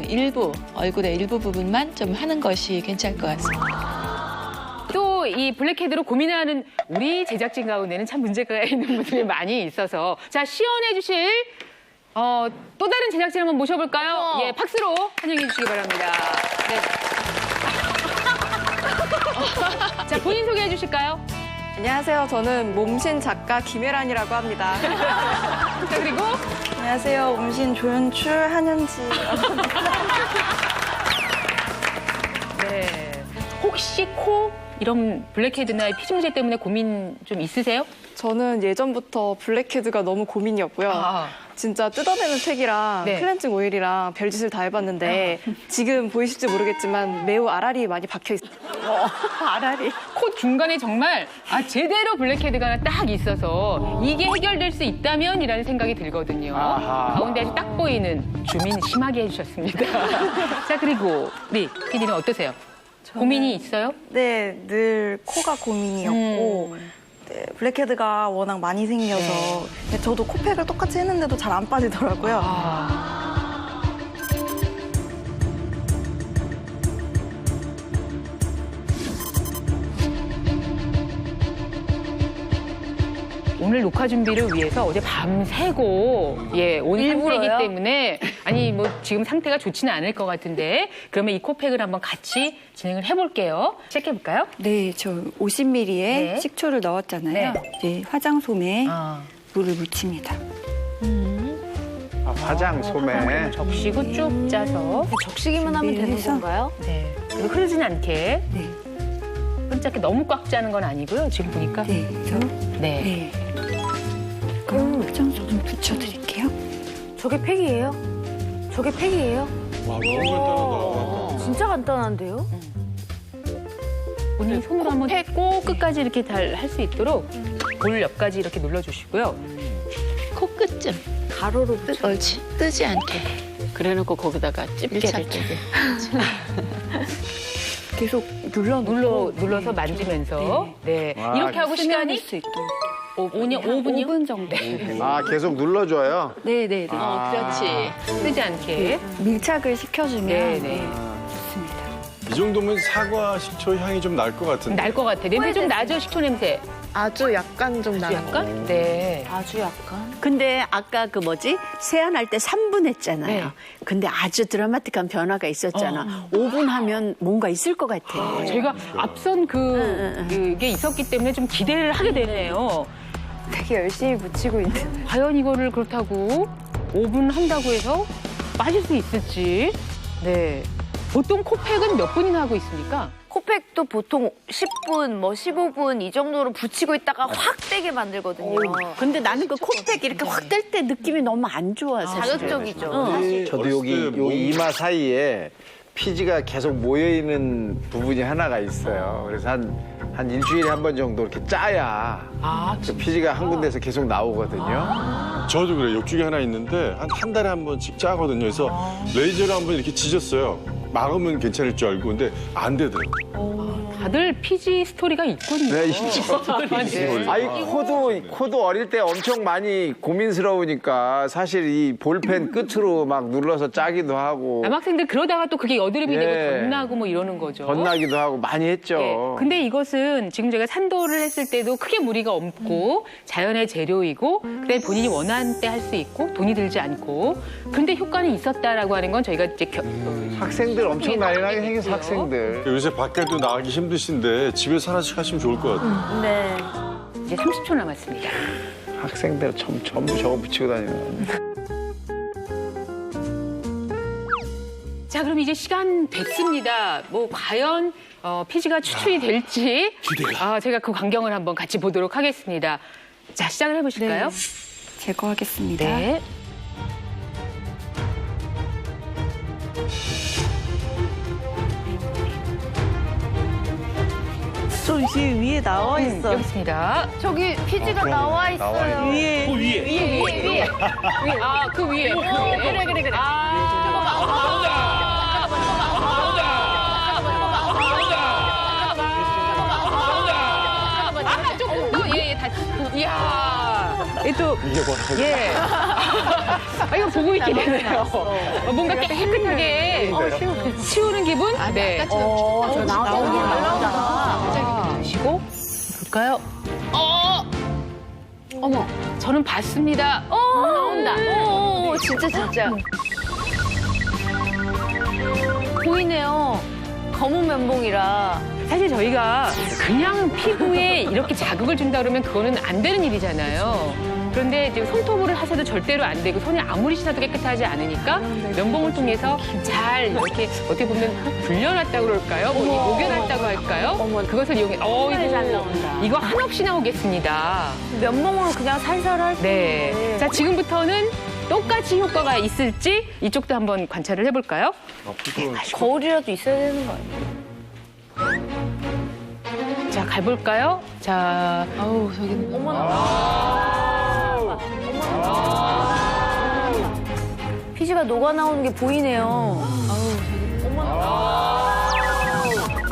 L: 얼굴의 일부 부분만 좀 하는 것이 괜찮을 것 같습니다.
A: 또 이 블랙헤드로 고민하는 우리 제작진 가운데는 참 문제가 있는 분들이 많이 있어서 자 시연해 주실 또 다른 제작진 한번 모셔볼까요? 예, 박수로 환영해 주시기 바랍니다. 네. 자 본인 소개해 주실까요?
N: 안녕하세요. 저는 몸신 작가 김혜란이라고 합니다.
A: 자 그리고
N: 안녕하세요. 몸신 조연출 한현지.
A: 네. 혹시 코 이런 블랙헤드나 피지 문제 때문에 고민 좀 있으세요?
N: 저는 예전부터 블랙헤드가 너무 고민이었고요. 진짜 뜯어내는 팩이랑
A: 네.
N: 클렌징 오일이랑 별짓을 다 해봤는데 지금 보이실지 모르겠지만 매우 알알이 많이 박혀있어요. 알알이.
A: 코 중간에 정말 제대로 블랙헤드가 하나 딱 있어서 이게 해결될 수 있다면이라는 생각이 들거든요.
I: 아하.
A: 가운데 아주 딱 보이는 주민 심하게 해주셨습니다. 자 그리고 우리 PD는 어떠세요? 고민이 있어요?
N: 네, 늘 코가 고민이었고 네, 블랙헤드가 워낙 많이 생겨서 저도 코팩을 똑같이 했는데도 잘 안 빠지더라고요.
A: 오늘 녹화 준비를 위해서 어제 밤새고 온 상태이기 때문에 뭐 지금 상태가 좋지는 않을 것 같은데 그러면 이 코팩을 한번 같이 진행을 해볼게요. 시작해볼까요?
D: 네, 저 50ml에
A: 네.
D: 식초를 넣었잖아요.
A: 네.
D: 이제 화장솜에 물을 묻힙니다.
I: 화장솜에.
A: 적시고 쭉 짜서
F: 적시기만 하면 되는
D: 준비해서.
F: 건가요?
A: 네. 그리고 흐르진 않게
D: 네.
A: 끈짝게 너무 꽉 짜는 건 아니고요. 지금 보니까
D: 네, 그래서
A: 네.
D: 그럼 화장솜을 붙여드릴게요.
F: 저게 팩이에요? 저게 팩이에요?
J: 와, 너무 간단하다.
F: 진짜 간단한데요?
A: 본인 손으로 한번 꼭 끝까지 이렇게 잘 할 수 있도록 볼 옆까지 이렇게 눌러주시고요.
H: 코끝쯤
F: 가로로
H: 옳지. 뜨지 않게. 그래놓고 거기다가 집게를
D: 계속
A: 눌러서 만지면서 네.
I: 와,
A: 이렇게 하고 시간이
D: 수 있도록
A: 5분이요?
D: 5분 정도.
I: 계속 눌러줘요.
D: 네.
H: 그렇지.
A: 뜨지 않게.
D: 밀착을 시켜주면
A: 네.
D: 좋습니다.
J: 이 정도면 사과 식초 향이 좀 날 것 같은데.
A: 날 것 같아. 냄새 좀 나죠? 식초 냄새.
E: 아주 약간 좀 나는
A: 약간? 네.
F: 아주 약간.
H: 근데 아까 그 뭐지? 세안할 때 3분 했잖아요.
A: 네.
H: 근데 아주 드라마틱한 변화가 있었잖아. 5분 하면 뭔가 있을 것 같아.
A: 저희가 앞선 그게 있었기 때문에 좀 기대를 하게 되네요.
C: 되게 열심히 붙이고 있는.
A: 과연 이거를 그렇다고 5분 한다고 해서 빠질 수 있을지. 네. 보통 코팩은 몇 분이나 하고 있습니까?
F: 코팩도 보통 10분, 뭐 15분 이 정도로 붙이고 있다가 확 떼게 만들거든요.
H: 근데 나는 그 코팩 이렇게 확 뗄 때 느낌이 너무 안 좋아, 사실.
F: 자극적이죠.
I: 저도 여기 이마 사이에 피지가 계속 모여 있는 부분이 하나가 있어요. 그래서 한 일주일에 한 번 정도 이렇게 짜야 그 피지가 한 군데에서 계속 나오거든요.
J: 저도 그래요. 옆쪽에 하나 있는데 한 달에 한 번씩 짜거든요. 그래서 레이저로 한 번 이렇게 찢었어요. 막으면 괜찮을 줄 알고 근데 안 되더라고요.
A: 다들 피지 스토리가 있군요.
I: 네, 있죠.
A: 네.
I: 아니 코도 어릴 때 엄청 많이 고민스러우니까 사실 이 볼펜 끝으로 막 눌러서 짜기도 하고
A: 남학생들 그러다가 또 그게 여드름이
I: 예.
A: 되고 덧나고 뭐 이러는 거죠.
I: 덧나기도 하고 많이 했죠.
A: 예. 근데 이것은 지금 제가 산도를 했을 때도 크게 무리가 없고 자연의 재료이고 그다음에 본인이 원하는 때 할 수 있고 돈이 들지 않고 그런데 효과는 있었다라고 하는 건 저희가 이제
I: 학생들 엄청 나이나게 생겨서 학생들.
J: 요새 밖에도 나가기 힘드신데 집에서 하나씩 하시면 좋을 것 같아요.
F: 네.
A: 이제 30초 남았습니다.
I: 학생들 전부 저거 붙이고 다니는.
A: 자, 그럼 이제 시간 됐습니다. 뭐 과연 피지가 추출이 될지 제가 그 광경을 한번 같이 보도록 하겠습니다. 자, 시작을 해보실까요?
C: 제거하겠습니다.
A: 네.
N: 저 이제 위에 나와 있어.
A: 여기 있습니다.
F: 저기 피지가 나와 있어요.
N: 위에.
A: 위에. 아, 그 위에.
F: 그래.
A: 조금 더, 이야. 또, 예. 이거 보고 있게 되네요. 뭔가 깨끗하게 치우는 기분? 네.
F: 저 나오는 게
A: 갑자기 드시고, 볼까요? 어머, 저는 봤습니다.
F: 나온다. 진짜. 보이네요. 검은 면봉이라.
A: 사실 저희가 그냥 피부에 이렇게 자극을 준다 그러면 그거는 안 되는 일이잖아요. 그런데 이제 손톱으로 하셔도 절대로 안 되고 손이 아무리 씻어도 깨끗하지 않으니까 면봉을 통해서 잘 이렇게 어떻게 보면 불려놨다고 그럴까요? 뭐 녹여놨다고 할까요? 그것을 이용해.
F: 잘 나온다.
A: 이거 한없이 나오겠습니다.
F: 면봉으로 그냥 살살 할 수
A: 네.
F: 있네.
A: 자, 지금부터는 똑같이 효과가 있을지 이쪽도 한번 관찰을 해볼까요?
F: 거울이라도 있어야 되는 거 아니에요?
A: 자, 가볼까요? 자, 저기는.
F: 피지가 녹아 나오는 게 보이네요.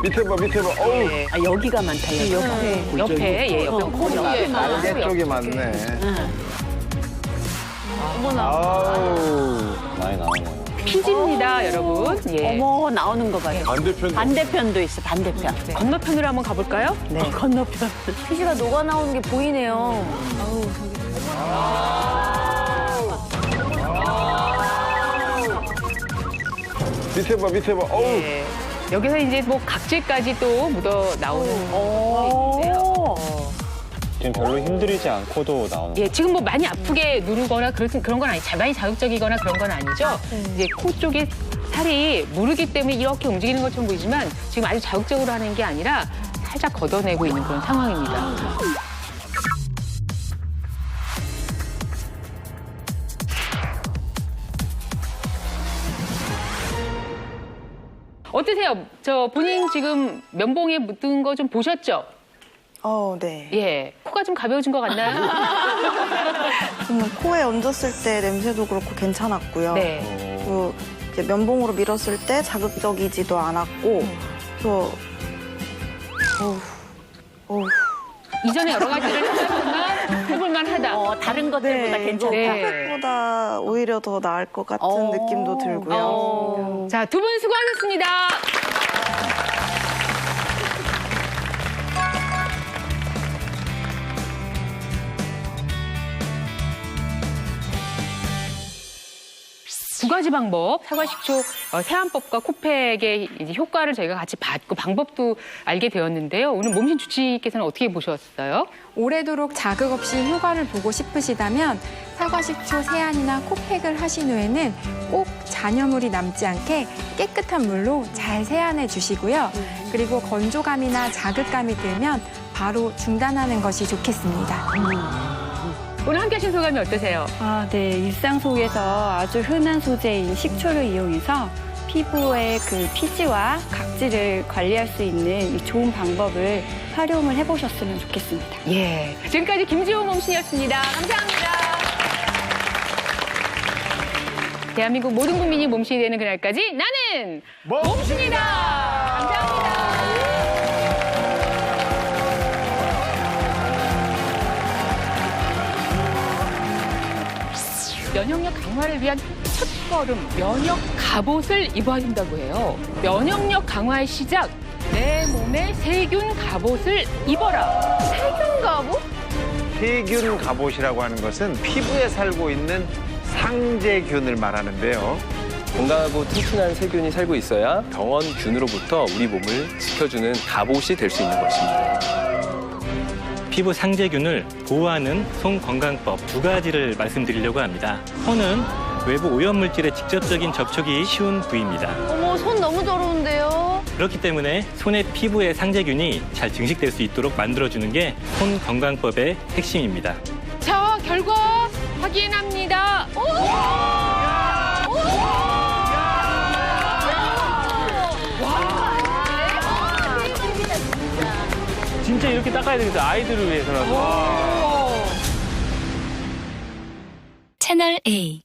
I: 밑에 봐. 어우.
H: 아, 여기가 많다, 여기.
A: 옆에, 옆에 코너에.
I: 날개 쪽이 많네.
M: 많이 나오네요.
A: 피지입니다, 여러분. 예.
H: 어머, 나오는 거 봐요. 반대편도 있어, 반대편.
A: 네. 건너편으로 한번 가볼까요?
H: 네, 건너편.
F: 피지가 녹아 나오는 게 보이네요.
I: 밑에 봐. 어우.
A: 네. 여기서 이제 뭐 각질까지 또 묻어 나오는 거인데요.
M: 지금 별로 힘들이지 않고도 나오는
A: 예, 지금 뭐 많이 아프게 누르거나 그런 건 아니죠. 많이 자극적이거나 그런 건 아니죠. 이제 코 쪽에 살이 무르기 때문에 이렇게 움직이는 것처럼 보이지만 지금 아주 자극적으로 하는 게 아니라 살짝 걷어내고 있는 그런 상황입니다. 어떠세요? 저 본인 지금 면봉에 묻은 거 좀 보셨죠?
N: 네.
A: 예, 코가 좀 가벼워진 것 같나요?
N: 코에 얹었을 때 냄새도 그렇고 괜찮았고요.
A: 네.
N: 그 이제 면봉으로 밀었을 때 자극적이지도 않았고, 또
A: 이전에 여러 가지를 해볼만 하다.
H: 다른 것들보다 괜찮다.
N: 코팩보다 오히려 더 나을 것 같은 느낌도 들고요.
A: 자, 두 분 수고하셨습니다. 두 가지 방법, 사과식초 세안법과 코팩의 이제 효과를 저희가 같이 봤고 방법도 알게 되었는데요. 오늘 몸신 주치께서는 어떻게 보셨어요?
C: 오래도록 자극 없이 효과를 보고 싶으시다면 사과식초 세안이나 코팩을 하신 후에는 꼭 잔여물이 남지 않게 깨끗한 물로 잘 세안해 주시고요. 그리고 건조감이나 자극감이 들면 바로 중단하는 것이 좋겠습니다.
A: 오늘 함께 하신 소감이 어떠세요?
D: 네. 일상 속에서 아주 흔한 소재인 식초를 이용해서 피부의 그 피지와 각질을 관리할 수 있는 이 좋은 방법을 활용을 해보셨으면 좋겠습니다.
A: 예. 지금까지 김지호 몸신이었습니다. 감사합니다. 대한민국 모든 국민이 몸신이 되는 그날까지 나는 몸신이다. 감사합니다. 면역력 강화를 위한 첫걸음, 면역 갑옷을 입어야 된다고 해요. 면역력 강화의 시작, 내 몸에 세균 갑옷을 입어라.
F: 세균 갑옷?
I: 세균 갑옷이라고 하는 것은 피부에 살고 있는 상재균을 말하는데요.
O: 건강하고 튼튼한 세균이 살고 있어야 병원균으로부터 우리 몸을 지켜주는 갑옷이 될 수 있는 것입니다.
P: 피부 상재균을 보호하는 손 건강법 두 가지를 말씀드리려고 합니다. 손은 외부 오염물질의 직접적인 접촉이 쉬운 부위입니다.
F: 어머, 손 너무 더러운데요?
P: 그렇기 때문에 손의 피부의 상재균이 잘 증식될 수 있도록 만들어주는 게 손 건강법의 핵심입니다.
A: 자, 결과 확인합니다.
Q: 진짜 이렇게 닦아야 되겠다. 아이들을 위해서라도.
R: 채널 A